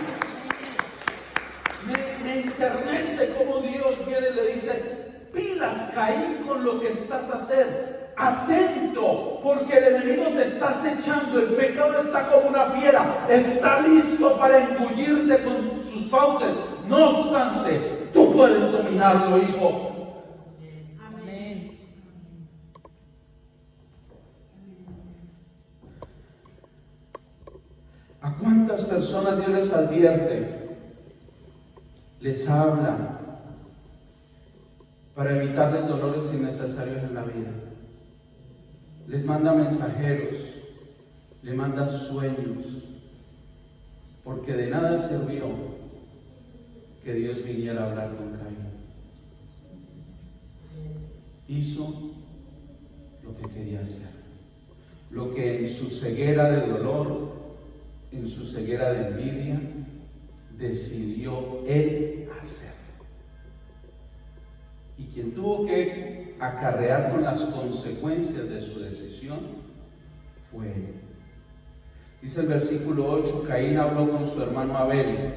Me enternece como Dios viene y le dice: pilas, Caín, con lo que estás haciendo. Atento, porque el enemigo te está acechando. El pecado está como una fiera, está listo para engullirte con sus fauces. No obstante, tú puedes dominarlo, hijo. Amén. ¿A cuántas personas Dios les advierte? Les habla para evitarles dolores innecesarios en la vida. Les manda mensajeros, le manda sueños, porque de nada sirvió que Dios viniera a hablar con Caín. Hizo lo que quería hacer, lo que en su ceguera de dolor, en su ceguera de envidia, decidió él hacer. Y quien tuvo que acarrear con las consecuencias de su decisión fue él. Dice el versículo 8, Caín habló con su hermano Abel.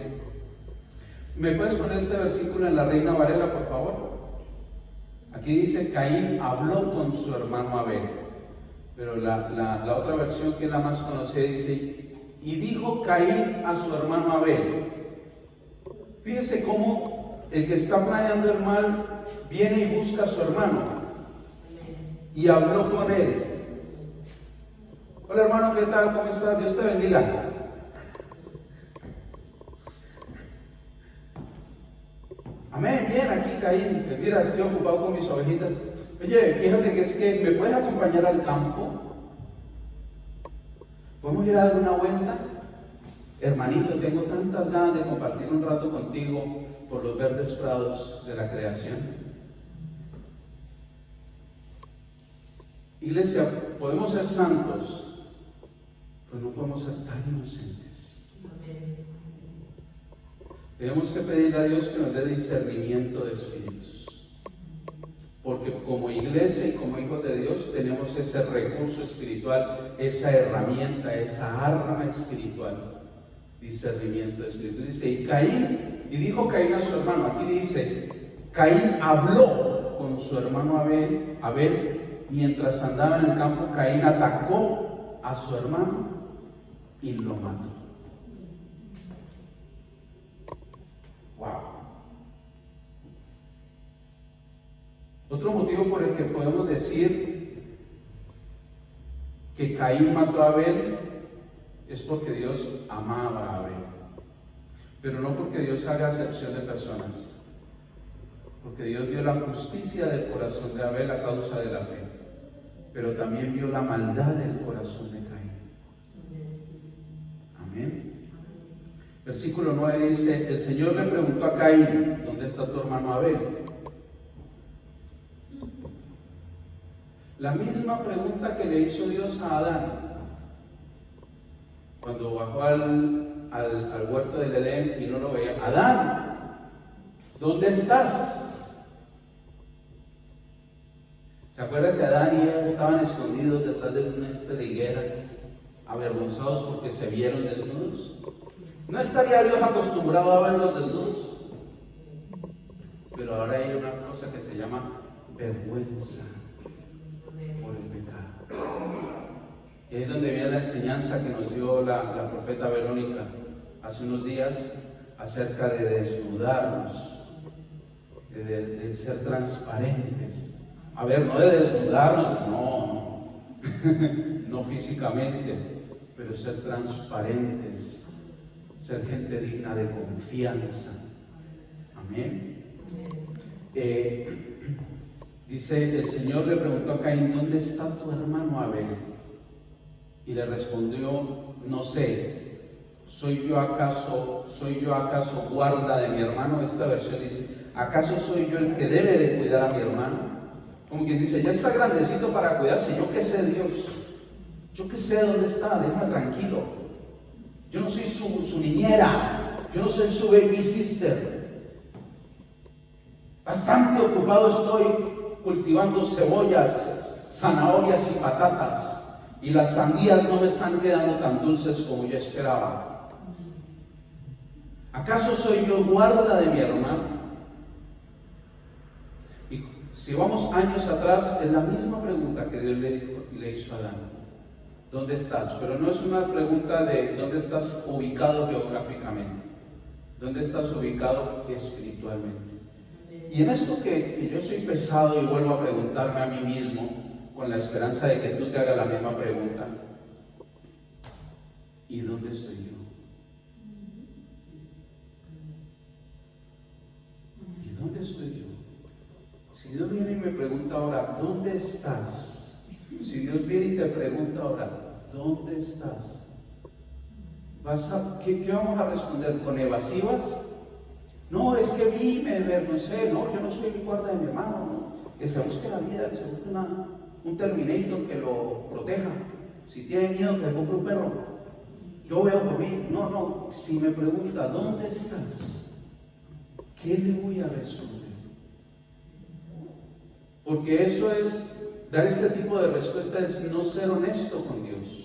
¿Me puedes poner este versículo en la Reina Valera, por favor? Aquí dice, Caín habló con su hermano Abel. Pero la otra versión, que es la más conocida, dice, y dijo Caín a su hermano Abel. Fíjese cómo el que está planeando el mal viene y busca a su hermano y habló con él. Hola hermano, ¿qué tal? ¿Cómo estás? Dios te bendiga. Amén, bien, aquí Caín. Pues mira, estoy ocupado con mis ovejitas. Oye, fíjate que es que me puedes acompañar al campo. ¿Podemos ir a dar una vuelta? Hermanito, tengo tantas ganas de compartir un rato contigo por los verdes prados de la creación. Iglesia, podemos ser santos, pero no podemos ser tan inocentes. Tenemos que pedirle a Dios que nos dé discernimiento de espíritus, porque como iglesia y como hijos de Dios tenemos ese recurso espiritual, esa herramienta, esa arma espiritual. Discernimiento de espíritu. Dice, y dijo Caín a su hermano. Aquí dice, Caín habló con su hermano Abel, mientras andaba en el campo. Caín atacó a su hermano y lo mató. Wow. Otro motivo por el que podemos decir que Caín mató a Abel es porque Dios amaba a Abel, pero no porque Dios haga acepción de personas, porque Dios vio la justicia del corazón de Abel a causa de la fe, pero también vio la maldad del corazón de Caín. Amén. Versículo 9 dice, el Señor le preguntó a Caín, ¿dónde está tu hermano Abel? La misma pregunta que le hizo Dios a Adán cuando bajó al huerto del Edén y no lo veía. Adán, ¿dónde estás? ¿Se acuerda que Adán y Eva estaban escondidos detrás de una higuera, avergonzados porque se vieron desnudos? ¿No estaría Dios acostumbrado a verlos desnudos? Pero ahora hay una cosa que se llama vergüenza por el pecado. Y ahí es donde viene la enseñanza que nos dio la profeta Verónica hace unos días acerca de desnudarnos, de ser transparentes. A ver, no de desnudarnos, no físicamente, pero ser transparentes, ser gente digna de confianza. Amén. Dice, el Señor le preguntó a Caín, ¿dónde está tu hermano Abel? Y le respondió, no sé, ¿soy yo acaso guarda de mi hermano? Esta versión dice, ¿acaso soy yo el que debe de cuidar a mi hermano? Como quien dice, ya está grandecito para cuidarse, yo qué sé, Dios, yo qué sé dónde está, déjame tranquilo. Yo no soy su niñera, yo no soy su baby sister. Bastante ocupado estoy cultivando cebollas, zanahorias y patatas. Y las sandías no me están quedando tan dulces como yo esperaba. ¿Acaso soy yo guarda de mi hermano? Y si vamos años atrás, es la misma pregunta que Dios le hizo a Adán. ¿Dónde estás? Pero no es una pregunta de dónde estás ubicado geográficamente. ¿Dónde estás ubicado espiritualmente? Y en esto que yo soy pesado y vuelvo a preguntarme a mí mismo, con la esperanza de que tú te hagas la misma pregunta. ¿Y dónde estoy yo? ¿Y dónde estoy yo? Si Dios viene y me pregunta ahora, ¿dónde estás? Si Dios viene y te pregunta ahora, ¿dónde estás? ¿Qué vamos a responder? ¿Con evasivas? No, es que vi, me avergoncé. No, yo no soy el guarda de mi hermano. No. Que se busque la vida, que se busque un Terminator que lo proteja. Si tiene miedo, que le compre un perro. Yo veo por mí. No, si me pregunta, ¿dónde estás? ¿Qué le voy a responder? Porque eso es, dar este tipo de respuesta es no ser honesto con Dios.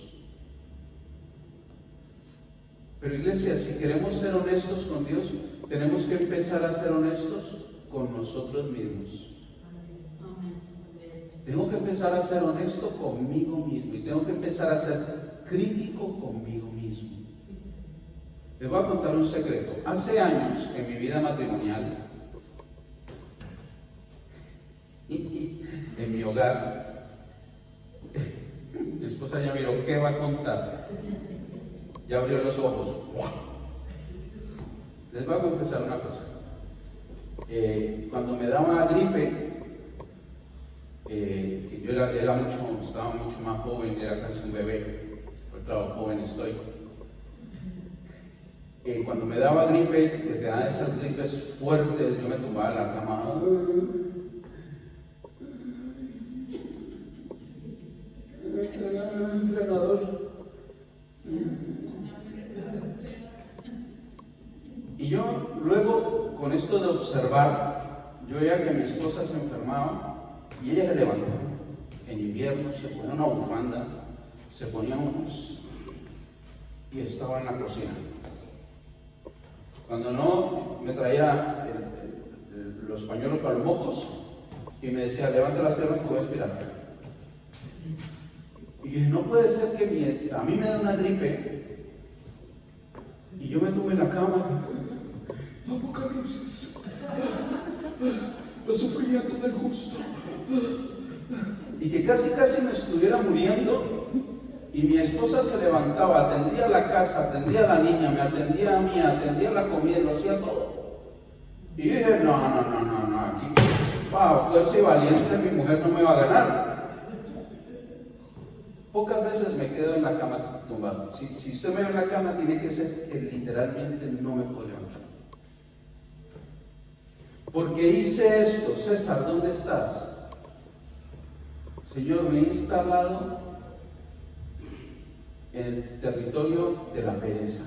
Pero iglesia, si queremos ser honestos con Dios, tenemos que empezar a ser honestos con nosotros mismos. Tengo que empezar a ser honesto conmigo mismo y tengo que empezar a ser crítico conmigo mismo. Les voy a contar un secreto. Hace años en mi vida matrimonial, en mi hogar, mi esposa ya miró qué va a contar. Ya abrió los ojos. Les voy a confesar una cosa. Cuando me daba gripe, que yo estaba mucho más joven, era casi un bebé, porque claro, joven estoy. Cuando me daba gripe, que te dan esas gripes fuertes, yo me tumbaba en la cama. Frenador. Y yo luego, con esto de observar, yo veía que mi esposa se enfermaba y ella se levantaba. En invierno se ponía una bufanda, se ponía unos y estaba en la cocina. Cuando no, me traía los pañuelos para los mocos y me decía, levanta las piernas que voy a aspirar. Y dije, no puede ser que a mí me da una gripe y yo me tumbe en la cama. Apocalipsis, los sufrimientos del justo. Y que casi me estuviera muriendo. Y mi esposa se levantaba, atendía la casa, atendía a la niña, me atendía a mí, atendía la comida, lo hacía todo. Y yo dije, no, aquí, fuerza y valiente, mi mujer no me va a ganar. Pocas veces me quedo en la cama tumbado. Si usted me ve en la cama, tiene que ser que literalmente no me puedo levantar. Porque hice esto. César, ¿dónde estás? Señor, me he instalado en el territorio de la pereza,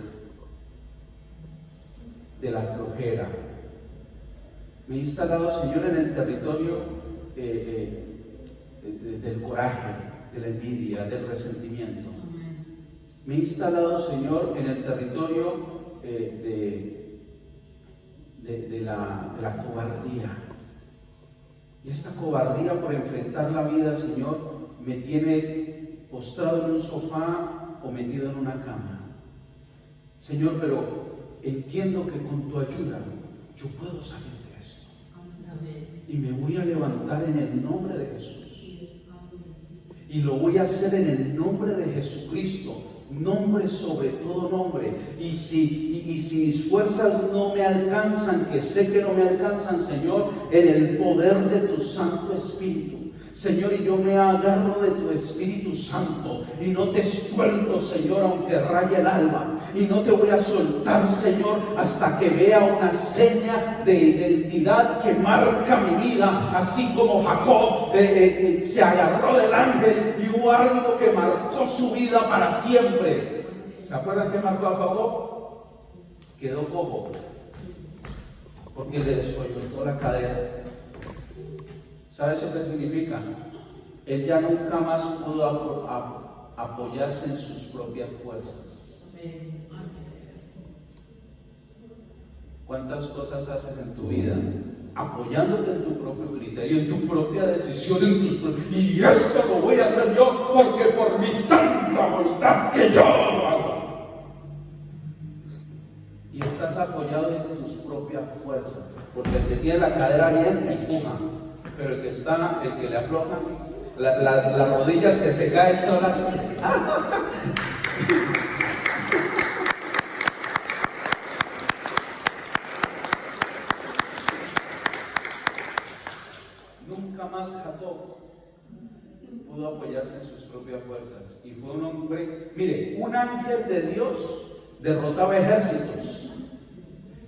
de la flojera. Me he instalado, Señor, en el territorio del coraje, de la envidia, del resentimiento. Me he instalado, Señor, en el territorio de la cobardía. Y esta cobardía por enfrentar la vida, Señor, me tiene postrado en un sofá o metido en una cama. Señor, pero entiendo que con tu ayuda yo puedo salir de esto. Y me voy a levantar en el nombre de Jesús. Y lo voy a hacer en el nombre de Jesucristo, nombre sobre todo nombre. Y si mis fuerzas no me alcanzan, que sé que no me alcanzan, Señor, en el poder de tu Santo Espíritu. Señor, y yo me agarro de tu Espíritu Santo y no te suelto, Señor, aunque raye el alba. Y no te voy a soltar, Señor, hasta que vea una seña de identidad que marca mi vida, así como Jacob se agarró del ángel y hubo algo que marcó su vida para siempre. ¿Se acuerdan qué marcó a Jacob? Quedó cojo porque le descoyuntó la cadera. ¿Sabe eso qué significa? Él ya nunca más pudo apoyarse en sus propias fuerzas. ¿Cuántas cosas haces en tu vida apoyándote en tu propio criterio, en tu propia decisión, y esto lo voy a hacer yo porque por mi santa voluntad que yo lo hago? Y estás apoyado en tus propias fuerzas, porque el que tiene la cadera bien empuja, pero el que le afloja, las rodillas que se caen solas. Nunca más Jacob pudo apoyarse en sus propias propias fuerzas. Y fue un hombre, mire, un ángel de Dios derrotaba ejércitos.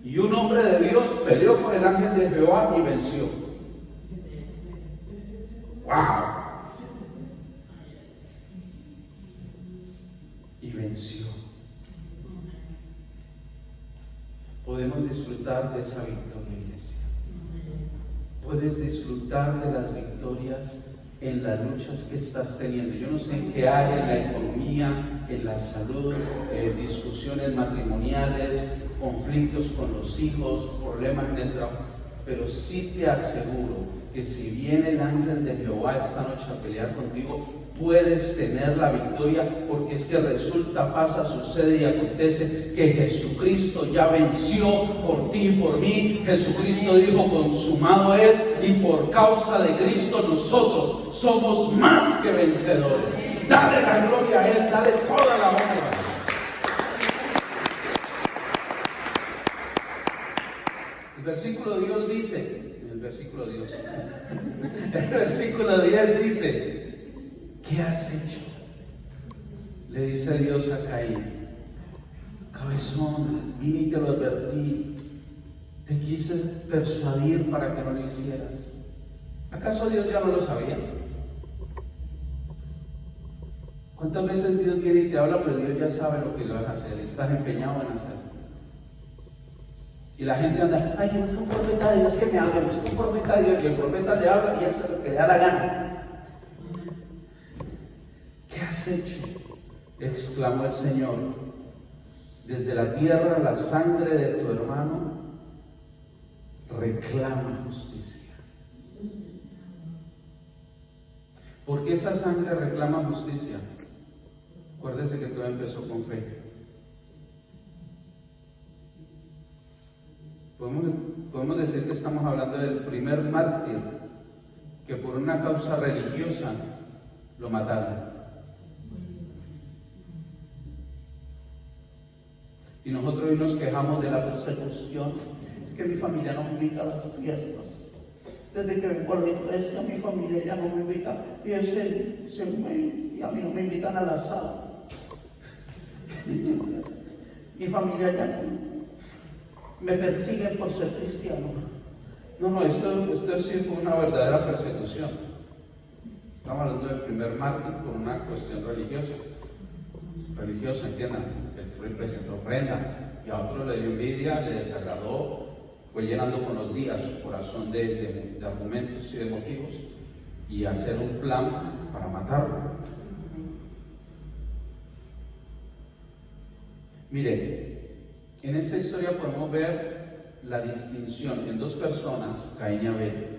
Y un hombre de Dios peleó con el ángel de Jehová y venció. ¡Wow! Y venció. Podemos disfrutar de esa victoria, iglesia. Puedes disfrutar de las victorias en las luchas que estás teniendo. Yo no sé en qué área, en la economía, en la salud, discusiones matrimoniales, conflictos con los hijos, problemas en el trabajo, pero sí te aseguro que si viene el ángel de Jehová esta noche a pelear contigo, puedes tener la victoria, porque es que resulta, pasa, sucede y acontece que Jesucristo ya venció por ti y por mí. Jesucristo dijo: consumado es, y por causa de Cristo nosotros somos más que vencedores. Dale la gloria a Él, dale toda la honra. El versículo 10 dice, el versículo 10 dice: ¿qué has hecho? Le dice Dios a Caín: cabezón, vine y te lo advertí, te quise persuadir para que no lo hicieras. ¿Acaso Dios ya no lo sabía? ¿Cuántas veces Dios viene y te habla, pero Dios ya sabe lo que vas a hacer, estás empeñado en hacerlo? Y la gente anda: ay, busca un profeta de Dios que me hable, busca un profeta de Dios, y el profeta le habla y él hace lo que le da la gana. ¿Qué has hecho?, exclamó el Señor. Desde la tierra la sangre de tu hermano reclama justicia. ¿Por qué esa sangre reclama justicia? Acuérdese que todo empezó con fe. Podemos decir que estamos hablando del primer mártir que por una causa religiosa lo mataron. Y nosotros hoy nos quejamos de la persecución. Es que mi familia no me invita a las fiestas. Desde que vengo a la iglesia, mi familia ya no me invita. Y a mí no me invitan al asado. Mi familia ya no me persiguen por ser cristiano. No, esto sí fue una verdadera persecución. Estamos hablando del primer mártir por una cuestión religiosa. Religiosa, entiendan. Él presentó ofrenda y a otro le dio envidia, le desagradó, fue llenando con los días su corazón de argumentos y de motivos, y hacer un plan para matarlo. Mire, en esta historia podemos ver la distinción en dos personas, Caín y Abel,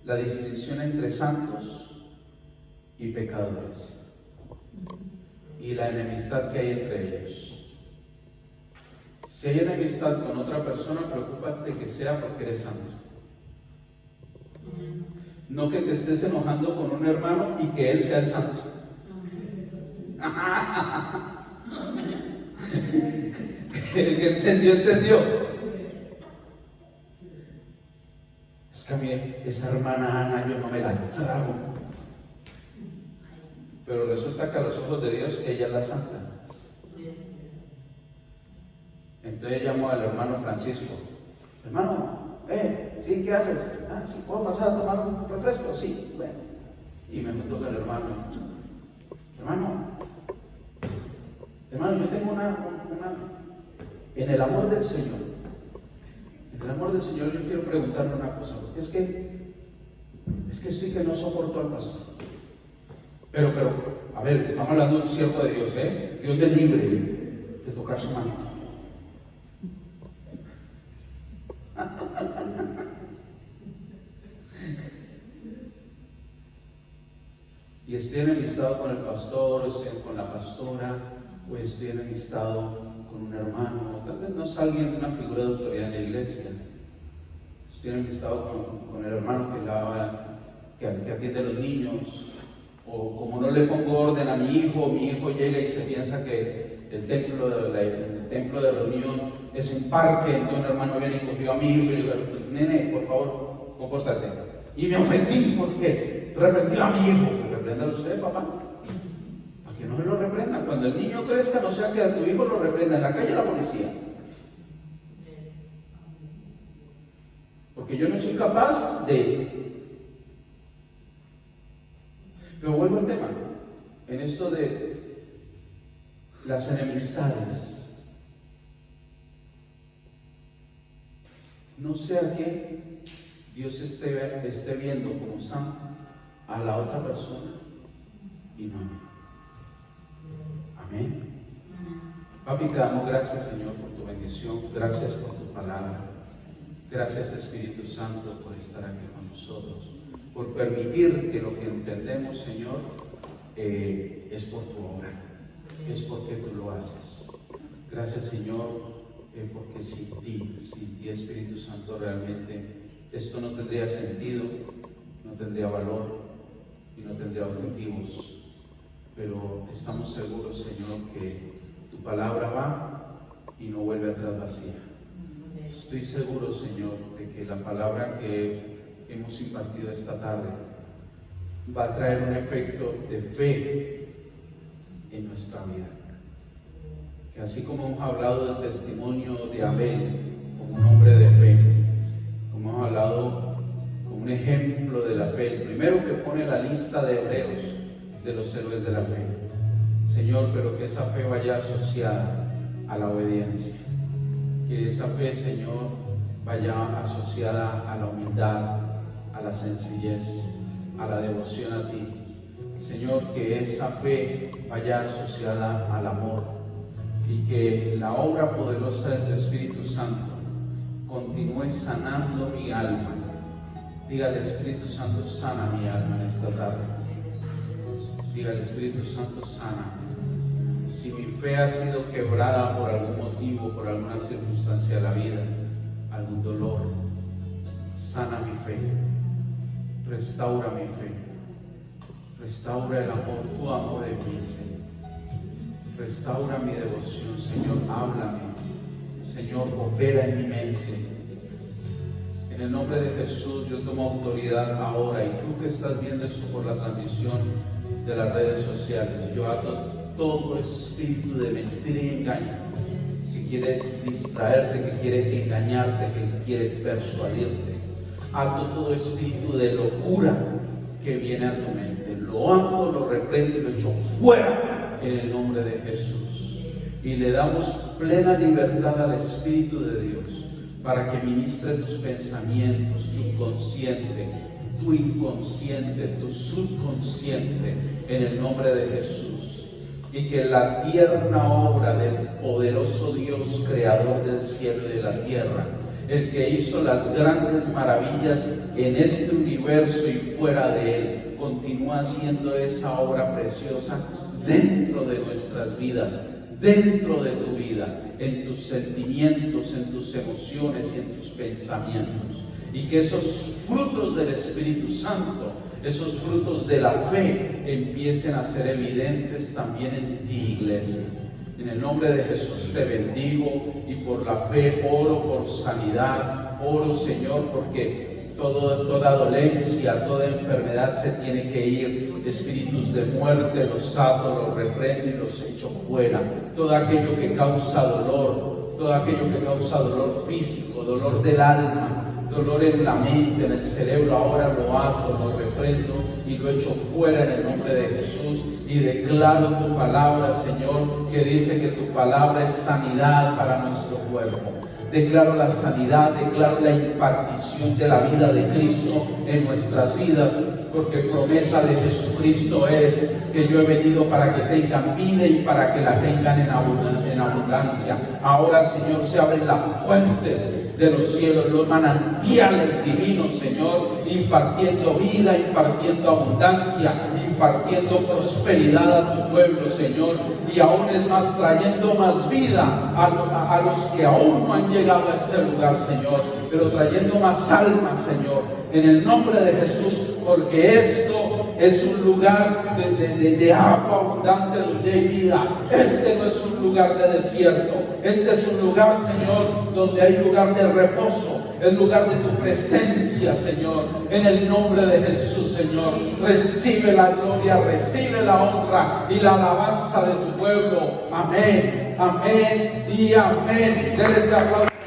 la distinción entre santos y pecadores, y la enemistad que hay entre ellos. Si hay enemistad con otra persona, preocúpate que sea porque eres santo. No que te estés enojando con un hermano y que él sea el santo. El que entendió. Es que a mí esa hermana Ana yo no me la trago. Pero resulta que a los ojos de Dios ella es la santa. Entonces llamó al hermano Francisco: hermano, ¿sí? ¿Qué haces? ¿Sí puedo pasar a tomar un refresco? Sí, bueno. Y me juntó con el hermano: hermano, yo tengo en el amor del Señor, yo quiero preguntarle una cosa, porque es que estoy que no soporto al pastor. Pero, a ver, estamos hablando de un siervo de Dios, Dios me libre de tocar su mano. Y estoy enemistado con el pastor, estoy con la pastora, o estoy enemistado con un hermano, tal vez no es alguien, una figura de autoridad en la iglesia. Estoy enemistado con el hermano que atiende a los niños, o como no le pongo orden a mi hijo llega y se piensa que el templo de reunión es un parque. Entonces un hermano viene y cogió a mi hijo y le dijo: nene, por favor, compórtate. Y me ofendí porque reprendió a mi hijo. Repréndalo usted, papá. Cuando el niño crezca, no sea que a tu hijo lo reprenda en la calle la policía. Porque yo no soy capaz de... Pero vuelvo al tema, en esto de las enemistades. No sea que Dios esté viendo como santo a la otra persona y no. Amén. Papi, te damos gracias, Señor, por tu bendición. Gracias por tu palabra. Gracias, Espíritu Santo, por estar aquí con nosotros, por permitir que lo que entendemos, Señor, es por tu obra, es porque tú lo haces. Gracias, Señor, porque sin ti, Espíritu Santo, realmente esto no tendría sentido, no tendría valor y no tendría objetivos. Pero estamos seguros, Señor, que tu palabra va y no vuelve atrás vacía. Estoy seguro, Señor, de que la palabra que hemos impartido esta tarde va a traer un efecto de fe en nuestra vida. Que así como hemos hablado del testimonio de Abel como un hombre de fe, como hemos hablado como un ejemplo de la fe, el primero que pone la lista de hebreos de los héroes de la fe, Señor, pero que esa fe vaya asociada a la obediencia, que esa fe, Señor, vaya asociada a la humildad, a la sencillez, a la devoción a ti. Señor, que esa fe vaya asociada al amor y que la obra poderosa de tu Espíritu Santo continúe sanando mi alma. Dígale, Espíritu Santo, sana mi alma en esta tarde. Dígale, Espíritu Santo, sana. Si mi fe ha sido quebrada por algún motivo, por alguna circunstancia de la vida, algún dolor, sana mi fe, restaura mi fe, restaura el amor, tu amor en mí, Señor. Restaura mi devoción, Señor, háblame, Señor, opera en mi mente. En el nombre de Jesús yo tomo autoridad ahora, y tú que estás viendo esto por la transmisión de las redes sociales, yo ato todo espíritu de mentira y engaño que quiere distraerte, que quiere engañarte, que quiere persuadirte. Ato todo espíritu de locura que viene a tu mente, lo ato, lo reprendo y lo echo fuera en el nombre de Jesús. Y le damos plena libertad al Espíritu de Dios para que ministre tus pensamientos, tu consciente, tu inconsciente, tu subconsciente, en el nombre de Jesús. Y que la tierna obra del poderoso Dios, creador del cielo y de la tierra, el que hizo las grandes maravillas en este universo y fuera de él, continúa haciendo esa obra preciosa dentro de nuestras vidas, dentro de tu vida, en tus sentimientos, en tus emociones y en tus pensamientos. Y que esos frutos del Espíritu Santo, esos frutos de la fe, empiecen a ser evidentes también en ti, iglesia. En el nombre de Jesús te bendigo y por la fe oro por sanidad. Oro, Señor, porque toda dolencia, toda enfermedad se tiene que ir. Espíritus de muerte los ato, los reprendo y los echo fuera. Todo aquello que causa dolor, todo aquello que causa dolor físico, dolor del alma, dolor en la mente, en el cerebro, ahora lo ato, lo reprendo y lo echo fuera en el nombre de Jesús. Y declaro tu palabra, Señor, que dice que tu palabra es sanidad para nuestro cuerpo. Declaro la sanidad, declaro la impartición de la vida de Cristo en nuestras vidas, porque promesa de Jesucristo es que yo he venido para que tengan vida y para que la tengan en abundancia. Ahora, Señor, se abren las fuentes de los cielos, los manantiales divinos, Señor, impartiendo vida, impartiendo abundancia, impartiendo prosperidad a tu pueblo, Señor, y aún es más, trayendo más vida a los que aún no han llegado a este lugar, Señor, pero trayendo más almas, Señor, en el nombre de Jesús, porque esto es un lugar de agua abundante donde hay vida. Este no es un lugar de desierto. Este es un lugar, Señor, donde hay lugar de reposo, el lugar de tu presencia, Señor. En el nombre de Jesús, Señor, recibe la gloria, recibe la honra y la alabanza de tu pueblo. Amén, amén y amén. Denle ese aplauso.